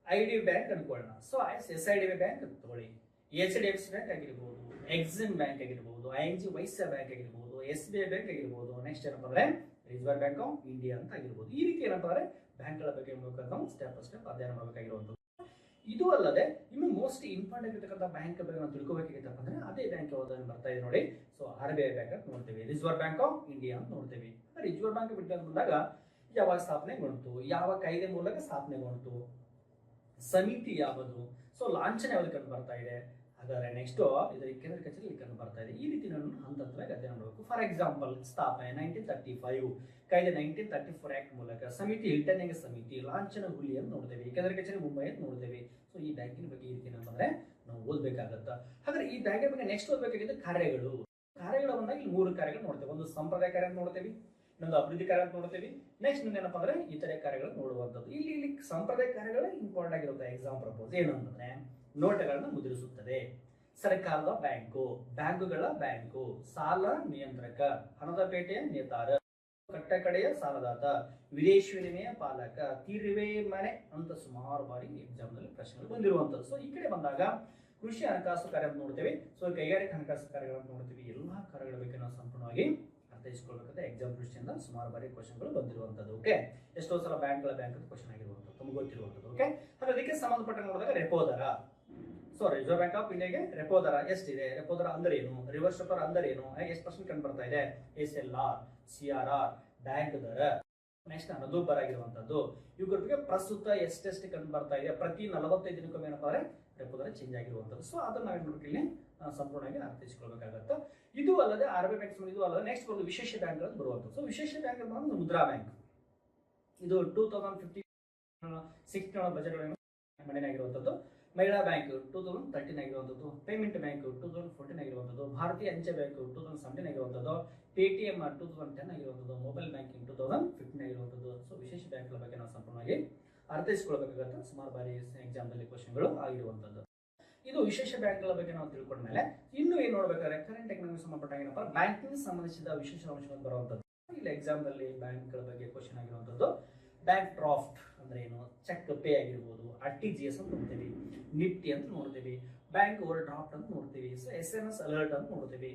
IDB ಬ್ಯಾಂಕ್ ಅನ್ಕೊಳ್ಳೋಣ, ಸೊ SIDB ಬ್ಯಾಂಕ್ ತಗೊಳ್ಳಿ, HDFC ಬ್ಯಾಂಕ್ ಆಗಿರ್ಬೋದು, ಎಕ್ಸಿಮ್ ಬ್ಯಾಂಕ್ ಆಗಿರ್ಬೋದು, ING ವೈಶ್ಯ ಬ್ಯಾಂಕ್ ಆಗಿರ್ಬೋದು, SBI ಬ್ಯಾಂಕ್ ಆಗಿರ್ಬೋದು, ನೆಕ್ಸ್ಟ್ ಏನಪ್ಪ ಅಂದ್ರೆ ರಿಸರ್ವ್ ಬ್ಯಾಂಕ್ ಆಫ್ ಇಂಡಿಯಾ ಅಂತ ಆಗಿರ್ಬೋದು. ಈ ರೀತಿ ಏನಪ್ಪ ಅಂದ್ರೆ ಬ್ಯಾಂಕ್ಗಳ ಬಗ್ಗೆ ನಾವು ಸ್ಟೆಪ್ ಸ್ಟೆಪ್ ಅಧ್ಯಯನ ಮಾಡಬೇಕಾಗಿರುವಂಥದ್ದು. ಇದು ಅಲ್ಲದೆ ಇನ್ನು ಮೋಸ್ಟ್ ಇಂಪಾರ್ಟೆಂಟ್ ಇರತಕ್ಕಂಥ ಬ್ಯಾಂಕ್ ಬಗ್ಗೆ ನಾವು ತಿಳ್ಕೊಬೇಕಾಗಿತ್ತಪ್ಪ ಅಂದ್ರೆ ಅದೇ ಬ್ಯಾಂಕ್ ಯಾವ್ದು ಬರ್ತಾ ಇದೆ ನೋಡಿ. ಸೊ RBI ಬ್ಯಾಂಕ್ ಅಂತ ನೋಡ್ತೀವಿ, ರಿಸರ್ವ್ ಬ್ಯಾಂಕ್ ಆಫ್ ಇಂಡಿಯಾ ಅಂತ ನೋಡ್ತೀವಿ. ರಿಸರ್ವ್ ಬ್ಯಾಂಕ್ ಬಿಟ್ಟು ಬಂದಾಗ ಯಾವಾಗ ಸ್ಥಾಪನೆಗೊಂಡಿತು, ಯಾವ ಕಾಯ್ದೆ ಮೂಲಕ ಸ್ಥಾಪನೆಗೊಂಡಿತು, ಸಮಿತಿ ಯಾವುದು, ಸೊ ಲಾಂಛನ ಯಾವ್ದು ಕಂಡು ಬರ್ತಾ ಇದೆ, ಹಾಗಾದ್ರೆ ನೆಕ್ಸ್ಟ್ ಇದರ ಕೇಂದ್ರ ಕಚೇರಿ ಕಂಡು ಬರ್ತಾ ಇದೆ. ಈ ರೀತಿ ನಾನು ಹಂತ ಹಂತವಾಗಿ ಅಧ್ಯಯನ ಮಾಡಬೇಕು. ಫಾರ್ ಎಕ್ಸಾಂಪಲ್ ಸ್ಥಾಪನೆ 1935, ಕಾಯ್ದೆ 1934 ಆಕ್ಟ್ ಮೂಲಕ, ಸಮಿತಿ ಹಿಲ್ಟನ್ ಸಮಿತಿ, ಲಾಂಛನ ಹುಲಿ ಅಂತ ನೋಡ್ತೇವೆ, ಕೇಂದ್ರ ಕಚೇರಿ ಮುಂಬೈ ಅಂತ ನೋಡ್ತೇವೆ. ಸೊ ಈ ಬ್ಯಾಂಕಿನ ಬಗ್ಗೆ ಈ ರೀತಿ ಏನಂತಂದ್ರೆ ನಾವು ಓದ್ಬೇಕಾಗತ್ತ. ಹಾಗಾದ್ರೆ ಈ ಬ್ಯಾಂಕಿನ ಬಗ್ಗೆ ನೆಕ್ಸ್ಟ್ ಓದ್ಬೇಕಾಗಿದ್ದ ಕಾರ್ಯಗಳು ಬಂದಾಗ ಇಲ್ಲಿ 3 ಕಾರ್ಯಗಳು ನೋಡ್ತೇವೆ. ಒಂದು ಸಂಪ್ರದಾಯ ಕಾರ್ಯ ಅಂತ ನೋಡ್ತೇವೆ, ಇನ್ನೊಂದು ಅಭಿವೃದ್ಧಿ ಕಾರ್ಯ ಅಂತ ನೋಡ್ತೇವೆ, ನೆಕ್ಸ್ಟ್ ಏನಪ್ಪಾ ಅಂದ್ರೆ ಇತರೆ ಕಾರ್ಯಗಳು ನೋಡುವಂಥದ್ದು. ಇಲ್ಲಿ ಸಂಪ್ರದಾಯ ಕಾರ್ಯಗಳು ಇಂಪಾರ್ಟೆಂಟ್ ಆಗಿರುತ್ತೆ. ಎಕ್ಸಾಮ್ ಪ್ರಪೋಸ್ ಏನು ಅಂತಂದ್ರೆ ನೋಟುಗಳನ್ನು ಮುದ್ರಿಸುತ್ತದೆ, ಸರ್ಕಾರದ ಬ್ಯಾಂಕು, ಬ್ಯಾಂಕುಗಳ ಬ್ಯಾಂಕು, ಸಾಲ ನಿಯಂತ್ರಕ, ಹಣದ ಪೇಟೆಯ ನೇತಾರ, ಕಟ್ಟಕಡೆಯ ಸಾಲದಾತ, ವಿದೇಶಿ ವಿನಿಮಯ ಪಾಲಕ, ತೀರುವೆ ಮನೆ ಅಂತ ಸುಮಾರು ಬಾರಿ ಎಕ್ಸಾಮ್ ನಲ್ಲಿ ಪ್ರಶ್ನೆಗಳು ಬಂದಿರುವಂತದ್ದು. ಸೊ ಈ ಕಡೆ ಬಂದಾಗ ಕೃಷಿ ಹಣಕಾಸು ಕಾರ್ಯ ಅಂತ ನೋಡ್ತೇವೆ, ಸೊ ಕೈಗಾರಿಕಾ ಹಣಕಾಸು ಕಾರ್ಯಗಳನ್ನು ನೋಡ್ತೀವಿ. ಎಲ್ಲಾ ಕಾರ್ಯಗಳ ಬಗ್ಗೆ ನಾವು ಸಂಪೂರ್ಣವಾಗಿ ಅರ್ಥೈಸಿಕೊಳ್ಬೇಕಾದ್ರೆ ಎಕ್ಸಾಮ್ ದೃಷ್ಟಿಯಿಂದ ಸುಮಾರು ಬಾರಿ ಕ್ವಶನ್ಗಳು ಬಂದಿರುವಂತದ್ದು. ಓಕೆ, ಎಷ್ಟೋ ಸಲ ಬ್ಯಾಂಕ್ಗಳ ಬ್ಯಾಂಕ್ ಕ್ವಶನ್ ಆಗಿರುವಂತದ್ದು ತಮಗೆ ಗೊತ್ತಿರುವಂತದ್ದು. ಓಕೆ, ಹಾಗಾದ್ರೆ ಅದಕ್ಕೆ ಸಂಬಂಧಪಟ್ಟ ನೋಡಿದಾಗ ರೆಪೋ ದರ, ಸೊ ರಿಸರ್ವ್ ಬ್ಯಾಂಕ್ ಆಫ್ ಇಂಡಿಯಾಗೆ ರೆಪೋ ದರ ಎಷ್ಟಿದೆ, ರೆಪೋ ದರ ಅಂದ್ರೆ ಏನು, ರಿವರ್ಸ್ ರೆಪೋ ಅಂದ್ರೆ ಏನು, ಎಷ್ಟು ಪರ್ಸೆಂಟ್ ಕಂಡು ಬರ್ತಾ ಇದೆ, SLR, CRR, ಬ್ಯಾಂಕ್ ದರ, ನೆಕ್ಸ್ಟ್ ಹಣದುಬ್ಬರ ಆಗಿರುವಂತದ್ದು. ಇವುಗಳ ಬಗ್ಗೆ ಪ್ರಸ್ತುತ ಎಷ್ಟೆಷ್ಟು ಕಂಡು ಬರ್ತಾ ಇದೆ, ಪ್ರತಿ 45 ದಿನಕ್ಕೊಮ್ಮೆ ಏನಪ್ಪ ಅಂದ್ರೆ ರೆಪೋ ದರ ಚೇಂಜ್ ಆಗಿರುವಂತದ್ದು. ಸೊ ಅದನ್ನ ನಾವೇನ್ ಮಾಡ್ಬೇಕು ಇಲ್ಲಿ ಸಂಪೂರ್ಣವಾಗಿ ಅರ್ಥೈಸಿಕೊಳ್ಬೇಕಾಗತ್ತೆ. ಇದು ಅಲ್ಲದೆ RBI ಬ್ಯಾಂಕ್ ಇದು ಅಲ್ಲದೆ ನೆಕ್ಸ್ಟ್ ಬರೋದು ವಿಶೇಷ ಬ್ಯಾಂಕ್ ಅಂತ ಬರುವಂತದ್ದು. ಸೊ ವಿಶೇಷ ಬ್ಯಾಂಕ್ ಅಂದ್ರೆ ಮುದ್ರಾ ಬ್ಯಾಂಕ್, ಇದು 2015-16 ಬಜೆಟ್ ಮಂಡನೆ ಆಗಿರುವಂತದ್ದು. ಮಹಿಳಾ ಬ್ಯಾಂಕ್ 2013 ಆಗಿರುವಂಥದ್ದು, ಪೇಮೆಂಟ್ ಬ್ಯಾಂಕ್ 2014 ಆಗಿರುವಂಥದ್ದು, ಭಾರತೀಯ ಅಂಚೆ ಬ್ಯಾಂಕ್ 2017 ಆಗಿರುವಂಥದ್ದು, ಪೇಟಿಎಂ 2010 ಆಗಿರುವಂಥದ್ದು, ಮೊಬೈಲ್ ಬ್ಯಾಂಕಿಂಗ್ 2015 ಆಗಿರುವಂಥದ್ದು. ಸೊ ವಿಶೇಷ ಬ್ಯಾಂಕ್ಗಳ ಬಗ್ಗೆ ನಾವು ಸಂಪೂರ್ಣವಾಗಿ ಅರ್ಥೈಸಿಕೊಳ್ಳಬೇಕಾಗುತ್ತೆ. ಸುಮಾರು ಬಾರಿ ಎಕ್ಸಾಮ್ದಲ್ಲಿ ಕ್ವಶನ್ಗಳು ಆಗಿರುವಂಥದ್ದು. ಇದು ವಿಶೇಷ ಬ್ಯಾಂಕ್ಗಳ ಬಗ್ಗೆ ನಾವು ತಿಳ್ಕೊಂಡ ಮೇಲೆ ಇನ್ನು ಏನು ನೋಡ್ಬೇಕಾದ್ರೆ ಕರೆಂಟ್ ಎಕನಾಮಿಕ್ ಸಂಬಂಧಪಟ್ಟ ಏನಪ್ಪ ಬ್ಯಾಂಕಿಂಗ್ ಸಂಬಂಧಿಸಿದ ವಿಶೇಷ ಅಂಶಗಳು ಬರುವಂಥದ್ದು. ಇಲ್ಲಿ ಎಕ್ಸಾಮ್ದಲ್ಲಿ ಬ್ಯಾಂಕ್ಗಳ ಬಗ್ಗೆ ಕ್ವಶನ್ ಆಗಿರುವಂಥದ್ದು. ಬ್ಯಾಂಕ್ ಡ್ರಾಫ್ಟ್ ಅಂದ್ರೆ ಏನು, ಚೆಕ್ ಪೇ ಆಗಿರ್ಬೋದು, RTGS ಅಂತ ನೋಡ್ತೀವಿ, ನಿಫ್ಟಿ ಅಂತ ನೋಡ್ತೀವಿ, ಬ್ಯಾಂಕ್ ಓವರ್ ಡ್ರಾಫ್ಟ್ ಅಂತ ನೋಡ್ತೀವಿ, ಸೊ SMS ಅಲರ್ಟ್ ಅಂತ ನೋಡ್ತೀವಿ,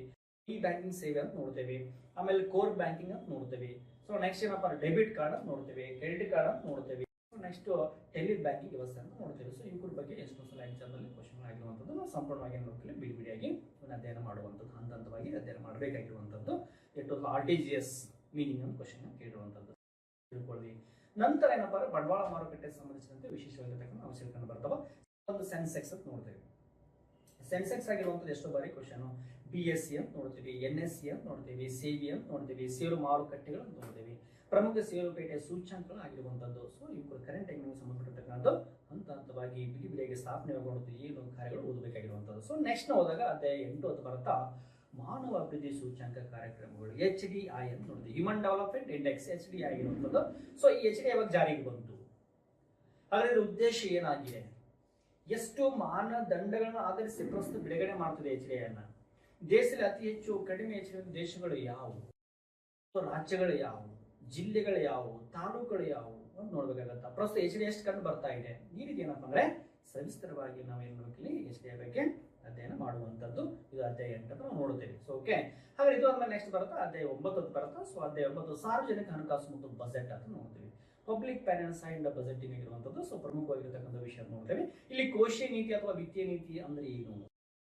ಇ ಬ್ಯಾಂಕಿಂಗ್ ಸೇವೆ ಅಂತ ನೋಡ್ತೀವಿ, ಆಮೇಲೆ ಕೋರ್ ಬ್ಯಾಂಕಿಂಗ್ ಅಂತ ನೋಡ್ತೀವಿ. ಸೊ ನೆಕ್ಸ್ಟ್ ಏನಪ್ಪ ಡೆಬಿಟ್ ಕಾರ್ಡ್ ಅಂತ ನೋಡ್ತೀವಿ, ಕ್ರೆಡಿಟ್ ಕಾರ್ಡ್ ಅಂತ ನೋಡ್ತೀವಿ, ನೆಕ್ಸ್ಟ್ ಟೆಲಿ ಬ್ಯಾಂಕಿಂಗ್ ವ್ಯವಸ್ಥೆ ಅಂತ ನೋಡ್ತೀವಿ. ಸೊ ಇವ್ರ ಬಗ್ಗೆ ಎಷ್ಟೋ ಸಲ ಎಕ್ಸಾಮ್ ಅಲ್ಲಿ ಕ್ವಶನ್ ಆಗಿರುವಂಥದ್ದು ನಾವು ಸಂಪೂರ್ಣವಾಗಿ ನೋಡ್ತೀವಿ, ಬಿಡಿಯಾಗಿ ಅಧ್ಯಯನ ಮಾಡುವಂಥದ್ದು, ಹಂತವಾಗಿ ಅಧ್ಯಯನ ಮಾಡಬೇಕಾಗಿರುವಂಥದ್ದು. RTGS ಮೀನಿಂಗ್ ಅಂತ ಕ್ವಶನ್ ಕೇಳಿರುವಂಥದ್ದು ತಿಳ್ಕೊಳ್ಳಿ. ನಂತರ ಏನಪ್ಪ ಬಂಡವಾಳ ಮಾರುಕಟ್ಟೆ ಸಂಬಂಧಿಸಿದಂತೆ ವಿಶೇಷವಾಗಿರ್ತಕ್ಕಂಥ ಅಂಶಗಳು ಬರ್ತಾವ. ಒಂದು ಸೆನ್ಸೆಕ್ಸ್ ಅಂತ ನೋಡ್ತೀವಿ. ಸೆನ್ಸೆಕ್ಸ್ ಆಗಿರುವಂಥದ್ದು ಎಷ್ಟೋ ಬಾರಿ ಕ್ವಶನ್ BSE ಅಂತ ನೋಡ್ತೀವಿ, NSE ಅಂತ ನೋಡ್ತೀವಿ, SEBI ಅಂತ ನೋಡ್ತೀವಿ, ಷೇರು ಮಾರುಕಟ್ಟೆಗಳು ಅಂತ ನೋಡ್ತೀವಿ, ಪ್ರಮುಖ ಷೇರುಪೇಟೆ ಸೂಚ್ಯಂಕಗಳು ಆಗಿರುವಂಥದ್ದು. ಸೊ ಇವರು ಕರೆಂಟ್ ಎಕನಾಮಿಕ್ ಸಂಬಂಧಪಟ್ಟಿರ್ತಕ್ಕಂಥ ಹಂತವಾಗಿ ಬಿಡಿಯಾಗಿ ಸ್ಥಾಪನೆಗೊಂಡು ಏನು ಕಾರ್ಯಗಳು ಓದಬೇಕಾಗಿರುವಂಥದ್ದು. ಸೊ ನೆಕ್ಸ್ಟ್ ಹೋದಾಗ ಅಧ್ಯಾಯ 8 ಅಂತ ಬರುತ್ತಾ ಮಾನವ ಅಭಿವೃದ್ಧಿ ಸೂಚ್ಯಂಕ ಕಾರ್ಯಕ್ರಮಗಳು HDI ಅಂತ ನೋಡ್ತೀವಿ, ಹ್ಯೂಮನ್ ಡೆವಲಪ್ಮೆಂಟ್ ಇಂಡೆಕ್ಸ್ HDI ಆಗಿರುವಂಥದ್ದು. ಸೊ ಈ HDI ಯಾವಾಗ ಜಾರಿಗೆ ಬಂತು, ಹಾಗಾದ್ರೆ ಉದ್ದೇಶ ಏನಾಗಿದೆ, ಎಷ್ಟು ಮಾನದಂಡಗಳನ್ನು ಆಧರಿಸಿ ಪ್ರಸ್ತುತ ಬಿಡುಗಡೆ ಮಾಡ್ತದೆ HDI ಅನ್ನ, ದೇಶದಲ್ಲಿ ಅತಿ ಹೆಚ್ಚು ಕಡಿಮೆ ಹೆಚ್ಚಿನ ದೇಶಗಳು ಯಾವುವು, ರಾಜ್ಯಗಳು ಯಾವುವು, ಜಿಲ್ಲೆಗಳು ಯಾವುವು, ತಾಲೂಕುಗಳು ಯಾವುವು ಅಂತ ನೋಡ್ಬೇಕಾಗತ್ತ. ಪ್ರಸ್ತುತ HDI ಎಷ್ಟು ಕಂಡು ಬರ್ತಾ ಇದೆ. ಈ ರೀತಿ ಏನಪ್ಪ ಅಂದ್ರೆ ಸವಿಸ್ತರವಾಗಿ ನಾವೇನ್ ಮಾಡ್ಬೇಕಿಲ್ಲಿ HDI ಬಗ್ಗೆ ಅಧ್ಯಯನ ಮಾಡುವಂಥದ್ದು. ಇದು ಅಧ್ಯಾಯ 8 ನಾವು ನೋಡುತ್ತೇವೆ. ಸೊ ಓಕೆ, ಹಾಗೆ ಇದು ಆದ್ಮೇಲೆ ನೆಕ್ಸ್ಟ್ ಬರುತ್ತಾ ಅಧ್ಯಾಯ 9 ಬರುತ್ತಾ. ಸೊ ಅಧ್ಯಾಯ 9 ಸಾರ್ವಜನಿಕ ಹಣಕಾಸು ಮತ್ತು ಬಜೆಟ್ ಅಂತ ನೋಡ್ತೀವಿ, ಪಬ್ಲಿಕ್ ಫೈನಾನ್ಸ್ ಅಂಡ್ ಬಜೆಟಿಂಗ್ ಆಗಿರುವಂಥದ್ದು. ಸೊ ಪ್ರಮುಖವಾಗಿರ್ತಕ್ಕಂಥ ವಿಷಯ ನೋಡ್ತೇವೆ. ಇಲ್ಲಿ ಕೋಶೀಯ ನೀತಿ ಅಥವಾ ವಿತ್ತೀಯ ನೀತಿ ಅಂದ್ರೆ ಏನು,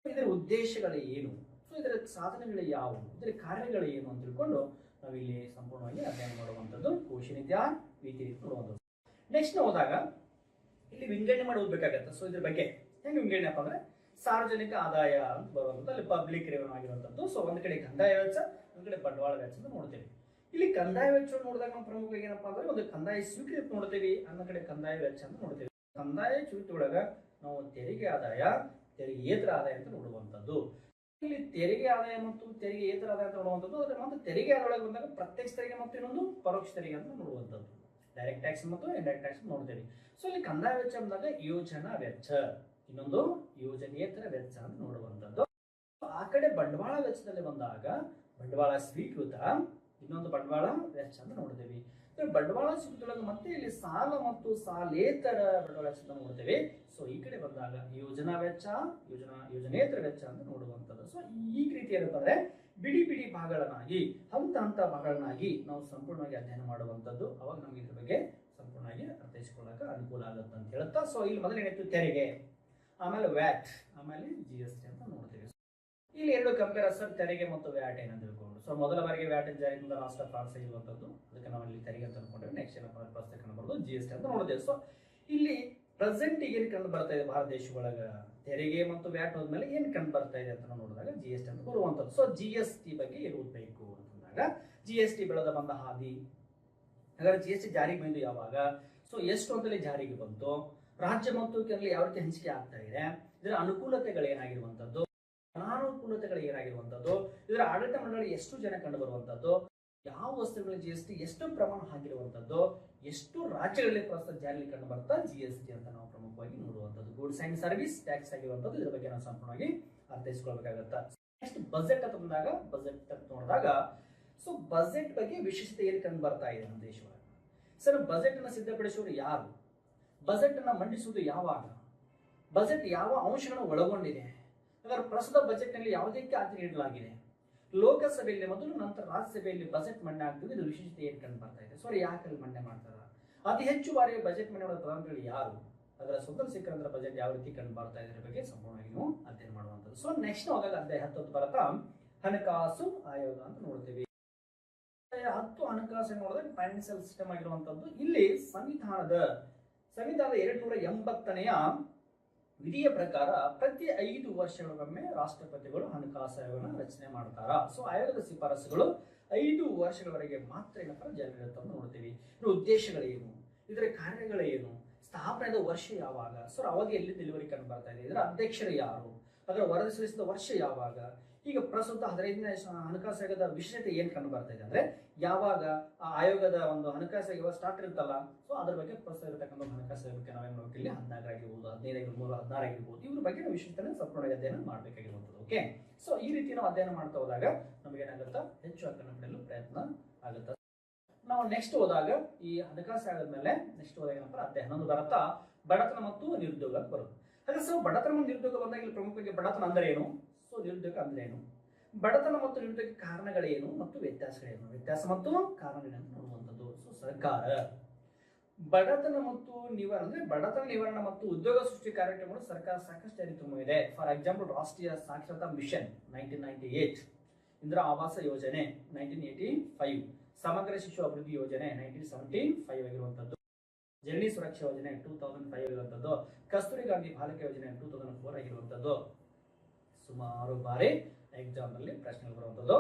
ಇದರ ಉದ್ದೇಶಗಳು ಏನು, ಸೊ ಇದರ ಸಾಧನೆಗಳು ಯಾವುವು, ಇದರ ಕಾರ್ಯಗಳು ಏನು ಅಂತ ತಿಳ್ಕೊಂಡು ನಾವಿಲ್ಲಿ ಸಂಪೂರ್ಣವಾಗಿ ಅಧ್ಯಯನ ಮಾಡುವಂಥದ್ದು ಕೋಶೀಯ ನೀತಿ ವಿತ್ತೀಯ ನೀತಿ ನೋಡುವಂಥದ್ದು. ನೆಕ್ಸ್ಟ್ ಹೋದಾಗ ಇಲ್ಲಿ ವಿಂಗಡಣೆ ಮಾಡಿ ಓದಬೇಕಾಗತ್ತೆ. ಸೊ ಇದ್ರ ಬಗ್ಗೆ ಹೆಂಗೆ ವಿಂಗಡಣೆ ಅಪ್ಪ ಅಂದ್ರೆ ಸಾರ್ವಜನಿಕ ಆದಾಯ ಅಂತ ಬರುವಂಥದ್ದು, ಅಲ್ಲಿ ಪಬ್ಲಿಕ್ ರೆವೆನ್ಯೂ ಆಗಿರುವಂಥದ್ದು. ಸೊ ಒಂದ್ ಕಡೆ ಕಂದಾಯ ವೆಚ್ಚ, ಒಂದ್ ಕಡೆ ಬಂಡವಾಳ ವೆಚ್ಚ ಅಂತ ನೋಡ್ತೇವೆ. ಇಲ್ಲಿ ಕಂದಾಯ ವೆಚ್ಚ ನೋಡಿದಾಗ ನಾವು ಪ್ರಮುಖವಾಗಿ ಏನಪ್ಪಾ ಅಂದ್ರೆ ಒಂದು ಕಂದಾಯ ಸ್ವೀಕೃತಿ ನೋಡ್ತೇವೆ, ಅನ್ನೋ ಕಡೆ ಕಂದಾಯ ವೆಚ್ಚ ಅಂತ ನೋಡ್ತೇವೆ. ಕಂದಾಯ ಸ್ವೀಕೃತಿ ಒಳಗ ನಾವು ತೆರಿಗೆ ಆದಾಯ, ತೆರಿಗೆಯೇತರ ಆದಾಯ ಅಂತ ನೋಡುವಂಥದ್ದು. ಇಲ್ಲಿ ತೆರಿಗೆ ಆದಾಯ ಮತ್ತು ತೆರಿಗೆಯೇತರ ಆದಾಯ ಅಂತ ನೋಡುವಂಥದ್ದು. ಅದ್ರ ಮತ್ತು ತೆರಿಗೆ ಆದಾಯ ಬಂದಾಗ ಪ್ರತ್ಯಕ್ಷ ತೆರಿಗೆ ಮತ್ತು ಇನ್ನೊಂದು ಪರೋಕ್ಷ ತೆರಿಗೆ ಅಂತ ನೋಡುವಂಥದ್ದು, ಡೈರೆಕ್ಟ್ ಟ್ಯಾಕ್ಸ್ ಮತ್ತು ಇಂಡೈರೆಕ್ಟ್ ಟ್ಯಾಕ್ಸ್ ನೋಡ್ತೇವೆ. ಸೊ ಇಲ್ಲಿ ಕಂದಾಯ ವೆಚ್ಚ ಬಂದಾಗ ಯೋಜನಾ ವೆಚ್ಚ, ಇನ್ನೊಂದು ಯೋಜನೆಯೇತರ ವೆಚ್ಚ ಅಂತ ನೋಡುವಂಥದ್ದು. ಆ ಕಡೆ ಬಂಡವಾಳ ವೆಚ್ಚದಲ್ಲಿ ಬಂದಾಗ ಬಂಡವಾಳ ಸ್ವೀಕೃತ, ಇನ್ನೊಂದು ಬಂಡವಾಳ ವೆಚ್ಚ ಅಂತ ನೋಡ್ತೇವೆ. ಬಂಡವಾಳ ಸ್ವೀಕೃತ ಮತ್ತೆ ಇಲ್ಲಿ ಸಾಲ ಮತ್ತು ಸಾಲೇತರ ಬಂಡವಾಳ ವೆಚ್ಚ ಅಂತ ನೋಡ್ತೇವೆ. ಸೊ ಈ ಕಡೆ ಬಂದಾಗ ಯೋಜನಾ ವೆಚ್ಚ, ಯೋಜನೇತರ ವೆಚ್ಚ ಅಂತ ನೋಡುವಂಥದ್ದು. ಸೊ ಈ ರೀತಿ ಏನಪ್ಪ ಅಂದ್ರೆ ಬಿಡಿ ಬಿಡಿ ಭಾಗಗಳನ್ನಾಗಿ, ಹಂತ ಭಾಗಗಳನ್ನಾಗಿ ನಾವು ಸಂಪೂರ್ಣವಾಗಿ ಅಧ್ಯಯನ ಮಾಡುವಂಥದ್ದು. ಅವಾಗ ನಮ್ಗೆ ಇದ್ರ ಬಗ್ಗೆ ಸಂಪೂರ್ಣವಾಗಿ ಅರ್ಥೈಸಿಕೊಳ್ಳಕ ಅನುಕೂಲ ಆಗುತ್ತೆ ಅಂತ ಹೇಳುತ್ತಾ. ಸೊ ಇಲ್ಲಿ ಮೊದಲು ಏನಾಯ್ತು ತೆರಿಗೆ, ಆಮೇಲೆ ವ್ಯಾಟ್, ಆಮೇಲೆ GST ಅಂತ ನೋಡ್ತೀವಿ. ಇಲ್ಲಿ ಎರಡು ಕಂಪೇರಿಸನ್ ತೆರಿಗೆ ಮತ್ತು ವ್ಯಾಟ್ ಏನಂತ ತಿಳ್ಕೊಂಡು. ಸೊ ಮೊದಲ ಬಾರಿಗೆ ವ್ಯಾಟ್ ಜಾರಿಯಿಂದ ರಾಷ್ಟ್ರ ಫ್ರಾನ್ಸ್ ಇರುವಂಥದ್ದು, ಅದಕ್ಕೆ ನಾವು ಇಲ್ಲಿ ತೆರಿಗೆ ಅಂತ ಅನ್ಕೊಂಡ್ರೆ ನೆಕ್ಸ್ಟ್ ಏನಪ್ಪ ಪ್ರಸ್ತುತ ಕಂಡು ಬರೋದು GST ಅಂತ ನೋಡ್ತೇವೆ. ಸೊ ಇಲ್ಲಿ ಪ್ರೆಸೆಂಟ್ ಏನು ಕಂಡು ಬರ್ತಾ ಇದೆ ಭಾರತ ದೇಶ ಒಳಗ ತೆರಿಗೆ ಮತ್ತು ವ್ಯಾಟ್ ಹೋದ್ಮೇಲೆ ಏನು ಕಂಡು ಬರ್ತಾ ಇದೆ ಅಂತ ನೋಡಿದಾಗ GST ಅಂತ ಬರುವಂಥದ್ದು. ಸೊ GST ಬಗ್ಗೆ ಏನು ಓದಬೇಕು ಅಂತಂದಾಗ GST ಬೆಳೆದ ಬಂದ ಹಾದಿ, ಹಾಗಾದ್ರೆ GST ಜಾರಿಗೆ ಬಂದು ಯಾವಾಗ, ಸೊ ಎಷ್ಟು ಅಂತಲೇ ಜಾರಿಗೆ ಬಂತು, ರಾಜ್ಯ ಮತ್ತು ಕೇಂದ್ರ ಯಾವ ರೀತಿ ಹಂಚಿಕೆ ಆಗ್ತಾ ಇದೆ, ಇದರ ಅನುಕೂಲತೆಗಳು ಏನಾಗಿರುವಂಥದ್ದು, ಅನಾನುಕೂಲತೆಗಳು ಏನಾಗಿರುವಂಥದ್ದು, ಇದರ ಆಡಳಿತ ಮಂಡಳಿ ಎಷ್ಟು ಜನ ಕಂಡು ಬರುವಂಥದ್ದು, ಯಾವ ವಸ್ತುಗಳ GST ಎಷ್ಟು ಪ್ರಮಾಣ ಆಗಿರುವಂಥದ್ದು, ಎಷ್ಟು ರಾಜ್ಯಗಳಲ್ಲಿ ಪ್ರಸ್ತುತ ಜಾರಿಗೆ ಕಂಡು ಬರ್ತಾ GST ಅಂತ ನಾವು ಪ್ರಮುಖವಾಗಿ ನೋಡುವಂಥದ್ದು. ಗೂಡ್ಸ್ ಅಂಡ್ ಸರ್ವಿಸ್ ಟ್ಯಾಕ್ಸ್ ಆಗಿರುವಂಥದ್ದು, ಇದರ ಬಗ್ಗೆ ನಾವು ಸಂಪೂರ್ಣವಾಗಿ ಅರ್ಥೈಸ್ಕೊಳ್ಬೇಕಾಗತ್ತ. ನೆಕ್ಸ್ಟ್ ಬಜೆಟ್ ಅಂತ ಬಂದಾಗ, ಬಜೆಟ್ ಅಂತ ನೋಡಿದಾಗ ಸೊ ಬಜೆಟ್ ಬಗ್ಗೆ ವಿಶೇಷತೆ ಏನು ಕಂಡು ಬರ್ತಾ ಇದೆ ನಮ್ಮ ದೇಶದೊಳಗೆ. ಸರ್ ಬಜೆಟ್ ಅನ್ನು ಸಿದ್ಧಪಡಿಸುವವರು ಯಾರು, ಬಜೆಟ್ ಅನ್ನು ಮಂಡಿಸುವುದು ಯಾವಾಗ, ಬಜೆಟ್ ಯಾವ ಅಂಶಗಳನ್ನು ಒಳಗೊಂಡಿದೆ, ಹಾಗಾದ್ರೆ ಪ್ರಸ್ತುತ ಬಜೆಟ್ ನಲ್ಲಿ ಯಾವುದಕ್ಕೆ ಆದ್ಯತೆ ನೀಡಲಾಗಿದೆ, ಲೋಕಸಭೆಯಲ್ಲಿ ಮೊದಲು ನಂತರ ರಾಜ್ಯಸಭೆಯಲ್ಲಿ ಬಜೆಟ್ ಮಂಡನೆ ಆಗ್ತದೆ, ಇದು ವಿಶೇಷತೆ ಏನು ಕಂಡು ಬರ್ತಾ ಇದೆ. ಸೊ ಯಾಕೆ ಮಂಡನೆ ಮಾಡ್ತಾರ, ಅತಿ ಹೆಚ್ಚು ಬಾರಿ ಬಜೆಟ್ ಮಂಡನೆ ಮಾಡುವ ಪ್ರಧಾನಮಂತ್ರಿಗಳು ಯಾರು, ಅದರ ಸ್ವತಂತ್ರ ಸಿಕ್ಕಂತ ಬಜೆಟ್ ಯಾವ ರೀತಿ ಕಂಡು ಬರ್ತಾ ಇದರ ಬಗ್ಗೆ ಸಂಪೂರ್ಣವಾಗಿ ನಾವು ಅಧ್ಯಯನ ಮಾಡುವಂಥದ್ದು. ಸೊ ನೆಕ್ಸ್ಟ್ ಹೋದಾಗ ಅಧ್ಯಾಯ 10 ಬರುತ್ತಾ ಹಣಕಾಸು ಆಯೋಗ ಅಂತ ನೋಡ್ತೀವಿ. 10 ಹಣಕಾಸು ನೋಡಿದ್ರೆ ಫೈನಾನ್ಸಿಯಲ್ ಸಿಸ್ಟಮ್ ಆಗಿರುವಂತದ್ದು. ಇಲ್ಲಿ ಸಂವಿಧಾನದ 280ನೇ ವಿಧಿಯ ಪ್ರಕಾರ ಪ್ರತಿ 5 ವರ್ಷಗಳಿಗೊಮ್ಮೆ ರಾಷ್ಟ್ರಪತಿಗಳು ಹಣಕಾಸು ಆಯೋಗನ ರಚನೆ ಮಾಡ್ತಾರ. ಸೊ ಆಯೋಗದ ಶಿಫಾರಸುಗಳು 5 ವರ್ಷಗಳವರೆಗೆ ಮಾತ್ರ ಏನಪ್ಪ ಜಾರಿರುತ್ತೆ ಅಂತ ನೋಡ್ತೀವಿ. ಇದರ ಉದ್ದೇಶಗಳೇನು, ಇದರ ಕಾರ್ಯಗಳೇನು, ಸ್ಥಾಪನೆಯಾದ ವರ್ಷ ಯಾವಾಗ, ಸರ್ ಅವಧಿಯಲ್ಲಿ ಡೆಲಿವರಿ ಕಂಡು ಬರ್ತಾ ಇದೆ, ಇದರ ಅಧ್ಯಕ್ಷರು ಯಾರು, ಅದರ ವರದಿ ಸಲ್ಲಿಸಿದ ವರ್ಷ ಯಾವಾಗ, ಈಗ ಪ್ರಸ್ತುತ 15ನೇ ಹಣಕಾಸು ಆಯೋಗದ ವಿಶೇಷತೆ ಏನ್ ಕಂಡು ಬರ್ತಾ ಇದೆ ಅಂದ್ರೆ ಯಾವಾಗ ಆ ಆಯೋಗದ ಒಂದು ಹಣಕಾಸು ಆಯೋಗ ಸ್ಟಾರ್ಟ್ ಇರುತ್ತಲ್ಲ, ಸೊ ಅದ್ರ ಬಗ್ಗೆ ಪ್ರಸ್ತುತ ಇರತಕ್ಕಂಥ ಹಣಕಾಸು ಆಯೋಗಕ್ಕೆ ನಾವೇನ್ ಮಾಡ್ಬೇಕು, ಇಲ್ಲಿ 14 ಆಗಿರ್ಬೋದು, 15 ಆಗಿರ್ಬೋದು, 16 ಆಗಿರ್ಬೋದು, ಇವ್ರ ಬಗ್ಗೆ ನಾವು ವಿಶೇಷತೆ ಸಂಪೂರ್ಣ ಅಧ್ಯಯನ ಮಾಡಬೇಕಾಗಿರುವಂಥದ್ದು. ಓಕೆ, ಸೊ ಈ ರೀತಿ ನಾವು ಅಧ್ಯಯನ ಮಾಡ್ತಾ ಹೋದಾಗ ನಮಗೆ ಏನಾಗುತ್ತಾ ಹೆಚ್ಚು ಅಂಕಗಳನ್ನು ಪಡೆಯಲು ಪ್ರಯತ್ನ ಆಗುತ್ತೆ. ನಾವು ನೆಕ್ಸ್ಟ್ ಹೋದಾಗ ಈ ಹಣಕಾಸು ಆಯೋಗದ ಮೇಲೆ ನೆಕ್ಸ್ಟ್ ಹೋದಾಗ ಏನಪ್ಪ ಅಧ್ಯಾಯ 11 ಬರುತ್ತಾ ಬಡತನ ಮತ್ತು ನಿರುದ್ಯೋಗ ಬರುತ್ತೆ. ಹಾಗೆ ಸೊ ಬಡತನ ಮತ್ತು ನಿರುದ್ಯೋಗ ಬಂದಾಗ ಇಲ್ಲಿ ಪ್ರಮುಖವಾಗಿ ಬಡತನ ಅಂದ್ರೆ ಏನು, ಸೊ ನಿರುದ್ಯೋಗ ಅಂದ್ರೆ ಏನು, ಬಡತನ ಮತ್ತು ನಿರುದ್ಯೋಗ ಕಾರಣಗಳೇನು ಮತ್ತು ವ್ಯತ್ಯಾಸಗಳೇನು, ವ್ಯತ್ಯಾಸ ಮತ್ತು ಕಾರಣಗಳನ್ನು ನೋಡುವಂಥದ್ದು. ಸೊ ಸರ್ಕಾರ ಬಡತನ ಮತ್ತು ನಿವಾರಣೆ ಅಂದ್ರೆ ಬಡತನ ನಿವಾರಣೆ ಮತ್ತು ಉದ್ಯೋಗ ಸೃಷ್ಟಿ ಕಾರ್ಯಕ್ರಮಗಳು ಸರ್ಕಾರ ಸಾಕಷ್ಟು ಜಾರಿ ತುಂಬಿದೆ. ಫಾರ್ ಎಕ್ಸಾಂಪಲ್ ರಾಷ್ಟ್ರೀಯ ಸಾಕ್ಷರತಾ ಮಿಷನ್ 1998, ಇಂದಿರಾ ಆವಾಸ ಯೋಜನೆ 1985, ಸಮಗ್ರ ಶಿಶು ಅಭಿವೃದ್ಧಿ ಯೋಜನೆ 1975 ಆಗಿರುವಂತದ್ದು, ಜನನಿ ಸುರಕ್ಷಾ ಯೋಜನೆ 2005 ಆಗಿರುವಂತದ್ದು, ಕಸ್ತೂರಿ ಗಾಂಧಿ ಬಾಲಿಕಾ ಯೋಜನೆ 2004 ಆಗಿರುವಂತದ್ದು. ಸುಮಾರು ಬಾರಿ ಎಕ್ಸಾಮ್ ನಲ್ಲಿ ಪ್ರಶ್ನೆಗಳು ಬರುವಂತದ್ದು.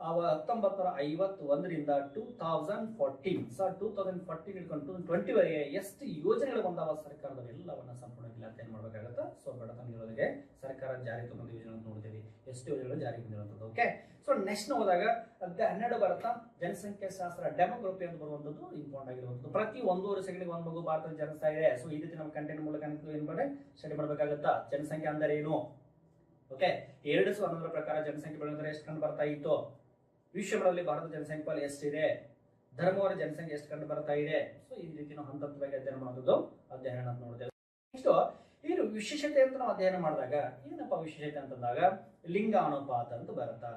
1951ರಿಂದ 2014, ಸೊ 2014 ಹಿಡ್ಕೊಂಡು 2020 ವರೆಗೆ ಎಷ್ಟು ಯೋಜನೆಗಳು ಬಂದಾವ ಸರ್ಕಾರದ ಎಲ್ಲವನ್ನ ಸಂಪೂರ್ಣವಾಗಿ ಅಧ್ಯಯನ ಮಾಡಬೇಕಾಗುತ್ತೆ. ಸೊ ಬಡತನ ನಿರೋಧಕ್ಕೆ ಸರ್ಕಾರ ಜಾರಿ ತಂದ ಯೋಜನೆ ನೋಡ್ತೀವಿ, ಎಷ್ಟು ಯೋಜನೆಗಳು ಜಾರಿ ಬಂದಿರುವಂತದ್ದು. ಓಕೆ, ಸೊ ನೆಕ್ಸ್ಟ್ ಹೋದಾಗ 12 ಬರುತ್ತಾ ಜನಸಂಖ್ಯಾ ಶಾಸ್ತ್ರ ಡೆಮೋಗ್ರಫಿ ಅಂತ ಬರುವಂತದ್ದು ಇಂಪಾರ್ಟೆಂಟ್ ಆಗಿರುವಂತದ್ದು. ಪ್ರತಿ 1.5 ಸೆಕೆಂಡ್ ಒಂದು ಮಗು ಭಾರತದಲ್ಲಿ ಜನಿಸ್ತಾ ಇದೆ. ಸೊ ಈ ರೀತಿ ನಮ್ಮ ಕಂಟೆಂಟ್ ಮೂಲಕ ಏನ್ ಮಾಡಿ ಸ್ಟಡಿ ಮಾಡಬೇಕಾಗುತ್ತಾ, ಜನಸಂಖ್ಯೆ ಅಂದರೆ ಏನು. ಓಕೆ, 2011 ಪ್ರಕಾರ ಜನಸಂಖ್ಯೆ ಬೆಳೆದ್ರೆ ಎಷ್ಟು ಕಂಡು ಬರ್ತಾ ಇತ್ತು, ವಿಶ್ವಗಳಲ್ಲಿ ಭಾರತ ಜನಸಂಖ್ಯೆ ಎಷ್ಟಿದೆ, ಧರ್ಮವರ ಜನಸಂಖ್ಯೆ ಎಷ್ಟು ಕಂಡು ಬರ್ತಾ ಇದೆ. ಸೊ ಈ ರೀತಿ ನಾವು ಹಂತವಾಗಿ ಅಧ್ಯಯನ ಮಾಡೋದು ಅಧ್ಯಯನ ನೋಡ್ತೇವೆ. ನೆಕ್ಸ್ಟ್ ಏನು ವಿಶೇಷತೆ ಅಂತ ನಾವು ಅಧ್ಯಯನ ಮಾಡಿದಾಗ ಏನಪ್ಪ ವಿಶೇಷತೆ ಅಂತಂದಾಗ ಲಿಂಗ ಅನುಪಾತ ಅಂತ ಬರುತ್ತಾ,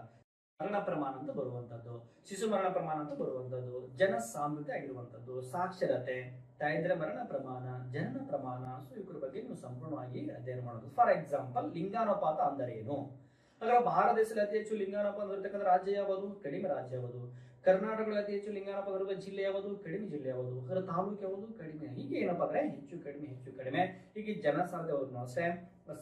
ಮರಣ ಪ್ರಮಾಣ ಅಂತ ಬರುವಂತದ್ದು, ಶಿಶು ಮರಣ ಪ್ರಮಾಣ ಅಂತ ಬರುವಂತದ್ದು, ಜನ ಸಾಂದ್ರತೆ ಆಗಿರುವಂತದ್ದು, ಸಾಕ್ಷರತೆ, ತಾಯಂದ್ರ ಮರಣ ಪ್ರಮಾಣ, ಜನನ ಪ್ರಮಾಣ. ಸೊ ಇವ್ರ ಬಗ್ಗೆ ನೀವು ಸಂಪೂರ್ಣವಾಗಿ ಅಧ್ಯಯನ ಮಾಡೋದು. ಫಾರ್ ಎಕ್ಸಾಂಪಲ್ ಲಿಂಗಾನುಪಾತ ಅಂದರೆ ಏನು, ಹಾಗಾದ್ರೆ ಭಾರತ ದೇಶದಲ್ಲಿ ಅತಿ ಹೆಚ್ಚು ಲಿಂಗಾನುಪಾತ ಇರತಕ್ಕಂಥ ರಾಜ್ಯ ಯಾವುದು, ಕಡಿಮೆ ರಾಜ್ಯ ಯಾವುದು, ಕರ್ನಾಟಕದಲ್ಲಿ ಅತಿ ಹೆಚ್ಚು ಲಿಂಗಾನುಪಾತ ಇರುವ ಜಿಲ್ಲೆ ಯಾವುದು, ಕಡಿಮೆ ಜಿಲ್ಲೆ ಯಾವುದು, ಅದರ ತಾಲೂಕು ಯಾವುದು, ಕಡಿಮೆ. ಹೀಗೆ ಏನಪ್ಪಾ ಅಂದ್ರೆ ಹೆಚ್ಚು ಕಡಿಮೆ ಹೀಗೆ ಜನಸಾಂದ್ರತೆ ಹೋದ್ರು ಅಷ್ಟೇ,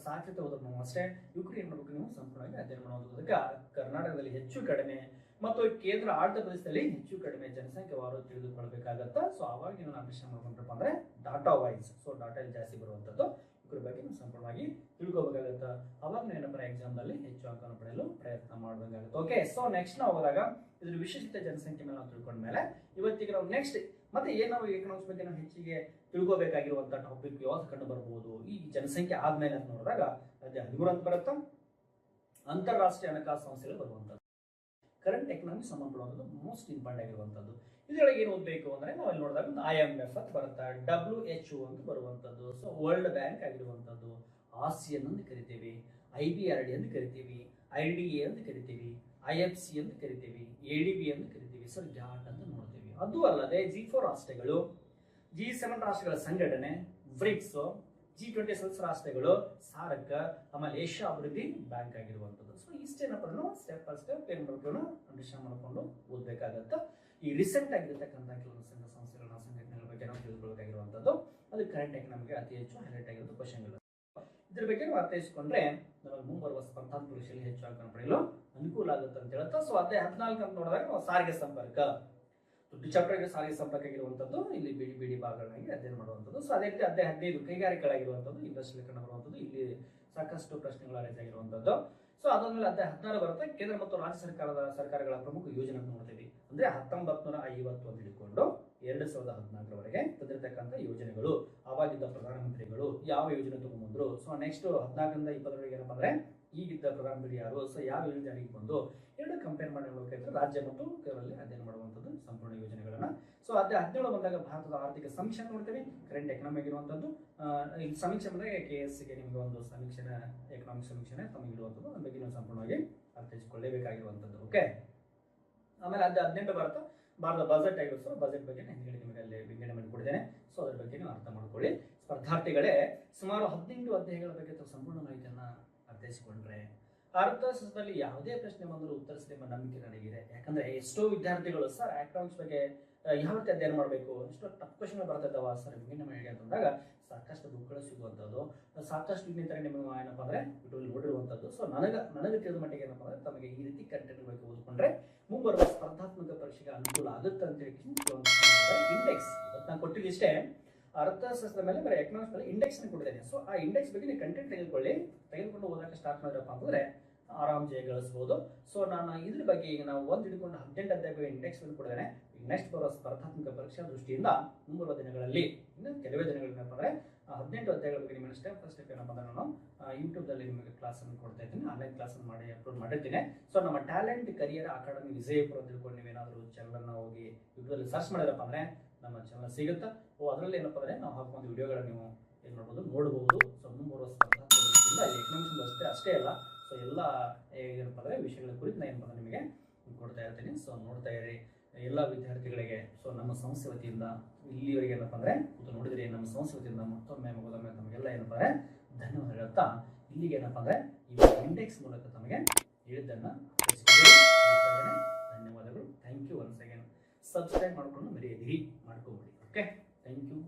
ಸಾಕ್ಷರತೆ ಹೋದ್ರು ಅಷ್ಟೇ. ಇವ್ರು ಏನ್ ಮಾಡ್ಬೇಕು ನೀವು ಸಂಪೂರ್ಣವಾಗಿ ಅಧ್ಯಯನ ಮಾಡೋದಕ್ಕೆ ಕರ್ನಾಟಕದಲ್ಲಿ ಹೆಚ್ಚು ಕಡಿಮೆ ಮತ್ತು ಕೇಂದ್ರ ಆಡಳಿತ ಪ್ರದೇಶದಲ್ಲಿ ಹೆಚ್ಚು ಕಡಿಮೆ ಜನಸಂಖ್ಯೆವಾರು ತಿಳಿದುಕೊಳ್ಬೇಕಾಗತ್ತಾ. ಸೊ ಅವಾಗ ನೀವು ಅಂಡರ್ಸ್ಟ್ಯಾಂಡ್ ಮಾಡ್ಕೊಂಡ್ರಪ್ಪ ಅಂದ್ರೆ ಡಾಟಾ ವೈಸ್, ಸೊ ಡಾಟಾ ಜಾಸ್ತಿ ಬರುವಂತದ್ದು ಇದ್ರ ಬಗ್ಗೆ ನೀವು ಸಂಪೂರ್ಣವಾಗಿ ತಿಳ್ಕೊಬೇಕಾಗತ್ತ. ಅವಾಗ ಏನಪ್ಪ ಎಕ್ಸಾಮ್ ನಲ್ಲಿ ಹೆಚ್ಚು ಅಂಕವನ್ನು ಪಡೆಯಲು ಪ್ರಯತ್ನ ಮಾಡಬೇಕಾಗುತ್ತೆ. ಓಕೆ, ಸೊ ನೆಕ್ಸ್ಟ್ ನಾವು ಹೋದಾಗ ಇದ್ರ ವಿಶಿಷ್ಟ ಜನಸಂಖ್ಯೆ ಮೇಲೆ ನಾವು ತಿಳ್ಕೊಂಡ್ಮೇಲೆ ಇವತ್ತಿಗೆ ನಾವು ನೆಕ್ಸ್ಟ್ ಮತ್ತೆ ನಾವು ಎಕನಾಮಿಕ್ಸ್ ಬಗ್ಗೆ ನಾವು ಹೆಚ್ಚಿಗೆ ತಿಳ್ಕೋಬೇಕಾಗಿರುವಂತಹ ಟಾಪಿಕ್ ಯಾವ್ದು ಕಂಡು ಬರಬಹುದು ಈ ಜನಸಂಖ್ಯೆ ಆದ್ಮೇಲೆ ಅಂತ ನೋಡಿದಾಗ ಅದೇ 13 ಅಂತ ಬರುತ್ತಾ ಅಂತಾರಾಷ್ಟ್ರೀಯ ಹಣಕಾಸು ಸಂಸ್ಥೆಗಳು ಬರುವಂತದ್ದು. ಕರೆಂಟ್ ಎಕನಾಮಿ ಸಂಬಂಧಪಡುವಂಥದ್ದು ಮೋಸ್ಟ್ ಇಂಪಾರ್ಟೆಂಟ್ ಆಗಿರುವಂತದ್ದು. ಇದರೊಳಗೆ ಏನು ಓದಬೇಕು ಅಂದ್ರೆ ನಾವು ಇಲ್ಲಿ ನೋಡಿದಾಗ ಒಂದು IMF ಅಂತ ಬರುತ್ತಾ, WHO ಅಂತ ಬರುವಂತದ್ದು, ಸೊ ವರ್ಲ್ಡ್ ಬ್ಯಾಂಕ್ ಆಗಿರುವಂತದ್ದು, ಆಸಿಯನ್ ಅಂತ ಕರಿತೀವಿ, IBRD ಅಂತ ಕರಿತೀವಿ, IDA ಅಂತ ಕರಿತೀವಿ, IFC ಅಂತ ಕರಿತೀವಿ, ADB ಅಂತ ಕರಿತೀವಿ, ಸೊ ಗ್ಯಾಟ್ ಅಂತ ನೋಡ್ತೀವಿ. ಅದು ಅಲ್ಲದೆ G4 ರಾಷ್ಟ್ರಗಳು, G7 ರಾಷ್ಟ್ರಗಳ ಸಂಘಟನೆ, ಬ್ರಿಕ್ಸ್, G20 ಸದಸ್ಯ ರಾಷ್ಟ್ರಗಳು, ಸಾರ್ಕ್, ಆಮೇಲೆ ಏಷ್ಯಾ ಅಭಿವೃದ್ಧಿ ಬ್ಯಾಂಕ್ ಆಗಿರುವಂತದ್ದು. ಸೊ ಇಷ್ಟೇನಪ್ಪ ನಾವು ಸ್ಟೆಪ್ ಬೈ ಸ್ಟೆಪ್ ಏನ್ ಮಾಡ್ಕೊಂಡು ಅಂಡರ್ಸ್ಟ್ಯಾಂಡ್ ಮಾಡ್ಕೊಂಡು ಓದ್ಬೇಕಾಗತ್ತ. ಈ ರೀಸೆಂಟ್ ಆಗಿರ್ತಕ್ಕಂಥ ಕೆಲವು ಸಂಘ ಸಂಸ್ಥೆಗಳ ಸಂಘಟನೆಗಳ ಬಗ್ಗೆ ನಾವು ತಿಳ್ಕೊಳ್ಬೇಕಾಗಿರುವಂತದ್ದು, ಅದು ಕರೆಂಟ್ ಎಕನಾಮಿಗೆ ಅತಿ ಹೆಚ್ಚು ಹೈಲೈಟ್ ಆಗಿರೋದು ಕ್ವಶನ್ಗಳು. ಇದ್ರ ಬಗ್ಗೆ ನಾವು ಅರ್ಥೈಸಿಕೊಂಡ್ರೆ ನಮಗೆ ಮುಂಬರುವ ಸ್ಪರ್ಧಾತ್ಮಕ ಪರೀಕ್ಷೆಯಲ್ಲಿ ಹೆಚ್ಚು ಅಂಕಗಳನ್ನು ಪಡೆಯಲು ಅನುಕೂಲ ಆಗುತ್ತೆ ಅಂತ ಹೇಳ್ತಾ. ಸೊ ಅಧ್ಯಾಯ 14 ಅಂತ ನೋಡಿದಾಗ ನಾವು ಸಾರಿಗೆ ಸಂಪರ್ಕ, ದೊಡ್ಡ ಚಾಪ್ಟರ್ಗೆ ಸಾರಿಗೆ ಸಂಪರ್ಕ ಆಗಿರುವಂತದ್ದು ಇಲ್ಲಿ ಬಿಡಿ ಭಾಗಗಳಾಗಿ ಅಧ್ಯಯನ ಮಾಡುವಂಥದ್ದು. ಸೊ ಅದೇ ರೀತಿ ಅಧ್ಯಾಯ 15 ಕೈಗಾರಿಕೆಗಳಾಗಿರುವಂಥದ್ದು, ಇಂಡಸ್ಟ್ರಿಯಲ್ ಕಂಡು ಬರುವಂಥದ್ದು, ಇಲ್ಲಿ ಸಾಕಷ್ಟು ಪ್ರಶ್ನೆಗಳು ಅರೇಂಜ್ ಆಗಿರುವಂಥದ್ದು. ಸೊ ಅದಾದ್ಮೇಲೆ ಅಧ್ಯಾಯ 16 ಬರುತ್ತೆ ಕೇಂದ್ರ ಮತ್ತು ರಾಜ್ಯ ಸರ್ಕಾರಗಳ ಪ್ರಮುಖ ಯೋಜನೆ ಅಂತ ನೋಡ್ತೀವಿ. ಅಂದ್ರೆ 1950 ಅಂತ ಹಿಡ್ಕೊಂಡು 2014 ತಂದಿರತಕ್ಕಂಥ ಯೋಜನೆಗಳು, ಅವಾಗಿದ್ದ ಪ್ರಧಾನಮಂತ್ರಿಗಳು ಯಾವ ಯೋಜನೆ ತಗೊಂಡ್ಬಂದ್ರು. ಸೊ ನೆಕ್ಸ್ಟ್ 14ರಿಂದ 20 ಏನಪ್ಪಾ ಅಂದ್ರೆ ಈಗಿದ್ದ ಪ್ರಧಾನಮಂತ್ರಿ ಯಾರು, ಸೊ ಯಾವ ಯೋಜನೆ ಜಾರಿಗೆ ಬಂದು ಎರಡು ಕಂಪೇರ್ ಮಾಡಿ ನೋಡಬೇಕಾದ್ರೆ ರಾಜ್ಯ ಮತ್ತು ಕೇರಳದಲ್ಲಿ ಅಧ್ಯಯನ ಮಾಡುವಂಥದ್ದು ಸಂಪೂರ್ಣ ಯೋಜನೆಗಳನ್ನ. ಸೊ ಅದೇ 17 ಬಂದಾಗ ಭಾರತದ ಆರ್ಥಿಕ ಸಮೀಕ್ಷೆ ನೋಡ್ತೀವಿ, ಕರೆಂಟ್ ಎಕನಾಮಿ ಆಗಿರುವಂಥದ್ದು. ಇಲ್ಲಿ ಸಮೀಕ್ಷೆ ಬಂದಾಗ KSಗೆ ನಿಮಗೆ ಒಂದು ಸಮೀಕ್ಷೆ ಎಕನಾಮಿಕ್ ಸಮೀಕ್ಷೆನೆ ತಮಗೆ ಇರುವಂಥದ್ದು, ಅದ್ರ ಬಗ್ಗೆ ನೀವು ಸಂಪೂರ್ಣವಾಗಿ ಅರ್ಥೈಸಿಕೊಳ್ಳಲೇಬೇಕಾಗಿರುವಂಥದ್ದು. ಓಕೆ, ಆಮೇಲೆ ಅದೇ 18 ಬರುತ್ತೆ ಭಾರತ ಬಜೆಟ್ ಆಗಿರುತ್ತೆ. ಬಜೆಟ್ ಬಗ್ಗೆ ಹಿಂದ್ಗಡೆ ನಿಮಗೆ ಅಲ್ಲಿ ವಿಂಗಡಣೆ ಮಾಡಿಕೊಡ್ತೇನೆ. ಸೊ ಅದ್ರ ಬಗ್ಗೆ ನೀವು ಅರ್ಥ ಮಾಡ್ಕೊಳ್ಳಿ. ಸ್ಪರ್ಧಾರ್ಥಿಗಳೇ ಸುಮಾರು 18 ಅಧ್ಯಾಯಗಳ ಬಗ್ಗೆ ಸಂಪೂರ್ಣ ಮಾಹಿತಿಯನ್ನ ಅರ್ಥೈಸಿಕೊಂಡ್ರೆ ಅರ್ಥಶಾಸ್ತ್ರದಲ್ಲಿ ಯಾವುದೇ ಪ್ರಶ್ನೆ ಬಂದರೂ ಉತ್ತರಿಸಲೆಂಬ ನಂಬಿಕೆ ನನಗಿದೆ. ಯಾಕಂದ್ರೆ ಎಷ್ಟೋ ವಿದ್ಯಾರ್ಥಿಗಳು ಸರ್ ಎಕನಾಮಿಕ್ಸ್ ಬಗ್ಗೆ ಯಾವ ರೀತಿ ಅಧ್ಯಯನ ಮಾಡಬೇಕು, ಎಷ್ಟೋ ಟಫ್ ಕ್ವಶನ್ ಬರ್ತಾ ಇದ್ದಾವ ಸರ್ ವಿಂಗಡಣೆ ಮಾಡಿ ಅಂತಂದಾಗ ಸಾಕಷ್ಟು ಬುಕ್ಗಳು ಸಿಗುವಂಥದ್ದು, ಸಾಕಷ್ಟು ಇನ್ನಿತರ ನಿಮಗೆ ಏನಪ್ಪಾ ಅಂದ್ರೆ ಯೂಟ್ಯೂಬ್ ನೋಡಿರುವಂಥದ್ದು. ಸೊ ನನಗೆ ತಿಳಿದ ಮಟ್ಟಿಗೆ ಏನಪ್ಪಾ ಅಂದ್ರೆ ತಮಗೆ ಈ ರೀತಿ ಕಂಟೆಂಟ್ ಬಗ್ಗೆ ಓದ್ಕೊಂಡ್ರೆ ಮುಂಬರುವ ಸ್ಪರ್ಧಾತ್ಮಕ ಪರೀಕ್ಷೆಗೆ ಅನುಕೂಲ ಆಗುತ್ತೆ ಅಂತ ಹೇಳಿ ಇಂಡೆಕ್ಸ್ ನಾನು ಕೊಟ್ಟಿದ್ದು ಇಷ್ಟೇ. ಅರ್ಥಶಾಸ್ತ್ರದ ಮೇಲೆ ಬರೀ ಎಕನಾಮಿಕ್ಸ್ ಮೇಲೆ ಇಂಡೆಕ್ಸ್ ಕೊಟ್ಟಿದ್ದೇನೆ. ಸೊ ಆ ಇಂಡೆಕ್ಸ್ ಬಗ್ಗೆ ನೀವು ಕಂಟೆಂಟ್ ತೆಗೆದುಕೊಂಡು ಓದಕ್ಕೆ ಸ್ಟಾರ್ಟ್ ಮಾಡಿದ್ರಪ್ಪ ಅಂತಂದ್ರೆ ಆರಾಮ್ ಜಯ ಗಳಿಸಬಹುದು. ಸೊ ನಾನು ಇದ್ರ ಬಗ್ಗೆ ಈಗ ನಾವು ಒಂದು ಹಿಡ್ಕೊಂಡು 18 ಅಧ್ಯಾಯ ಇಂಡೆಕ್ಸ್ ಕೊಟ್ಟಿದ್ದೇನೆ. ನೆಕ್ಸ್ಟ್ ಬರುವ ಸ್ಪರ್ಧಾತ್ಮಕ ಪರೀಕ್ಷಾ ದೃಷ್ಟಿಯಿಂದ ಮುಂಬರುವ ದಿನಗಳಲ್ಲಿ ಇನ್ನು ಕೆಲವೇ ದಿನಗಳಲ್ಲಿ ಏನಪ್ಪ ಅಂದರೆ 18 ಅಧ್ಯಾಯಗಳ ಬಗ್ಗೆ ನಿಮಗೆ ಸ್ಟೆಪ್ ಬೈ ಸ್ಟೆಪ್ ಏನಪ್ಪ ಅಂದ್ರೆ ನಾನು ಯೂಟ್ಯೂಬ್ದಲ್ಲಿ ನಿಮಗೆ ಕ್ಲಾಸನ್ನು ಕೊಡ್ತಾ ಇದ್ದೀನಿ, ಆನ್ಲೈನ್ ಕ್ಲಾಸನ್ನು ಮಾಡಿ ಅಪ್ಲೋಡ್ ಮಾಡಿರ್ತೀನಿ. ಸೊ ನಮ್ಮ ಟ್ಯಾಲೆಂಟ್ ಕರಿಯರ್ ಅಕಾಡೆಮಿ ವಿಜಯಪುರ ಅಂತ ತಿಳ್ಕೊಂಡು ನೀವೇನಾದರೂ ಚಾನಲನ್ನು ಹೋಗಿ ಯೂಟ್ಯೂಬಲ್ಲಿ ಸರ್ಚ್ ಮಾಡಿದ್ರಪ್ಪ ಅಂದರೆ ನಮ್ಮ ಚಾನಲ್ ಸಿಗುತ್ತಾ. ಅದರಲ್ಲಿ ಏನಪ್ಪ ಅಂದರೆ ನಾವು ಹಾಕುವಂಥ ವಿಡಿಯೋಗಳನ್ನ ನೀವು ಏನು ಮಾಡ್ಬೋದು ನೋಡ್ಬೋದು. ಸೊ ಮುಂಬರುವ ಸ್ಪರ್ಧಾತ್ಮಕ ದೃಷ್ಟಿಯಿಂದ ಎಕನಾಮಿಕ್ಸ್ ಅಷ್ಟೇ ಅಲ್ಲ, ಸೊ ಎಲ್ಲ ಏನಪ್ಪ ಅಂದರೆ ವಿಷಯಗಳ ಕುರಿತು ನಾನು ಏನಪ್ಪ ನಿಮಗೆ ಕೊಡ್ತಾ ಇರ್ತೀನಿ. ಸೊ ನೋಡ್ತಾ ಇರಿ ಎಲ್ಲ ವಿದ್ಯಾರ್ಥಿಗಳಿಗೆ. ಸೊ ನಮ್ಮ ಸಂಸ್ಥೆ ವತಿಯಿಂದ ಇಲ್ಲಿವರೆಗೆ ಏನಪ್ಪ ಅಂದರೆ ನೋಡಿದ್ರಿ, ನಮ್ಮ ಸಂಸ್ಥೆ ವತಿಯಿಂದ ಮತ್ತೊಮ್ಮೆ ತಮಗೆಲ್ಲ ಏನಪ್ಪ ಅಂದರೆ ಧನ್ಯವಾದ ಹೇಳ್ತಾ ಇಲ್ಲಿಗೆ ಏನಪ್ಪ ಅಂದರೆ ಈ ಇಂಡೆಕ್ಸ್ ಮೂಲಕ ತಮಗೆ ಹೇಳಿದ್ದನ್ನು ಧನ್ಯವಾದಗಳು. Thank you once again. Subscribe ಮಾಡ್ಕೊಂಡು ಮರೆಯದಿರಿ, ಮಾಡ್ಕೊಬಿಡಿ. Okay, thank you.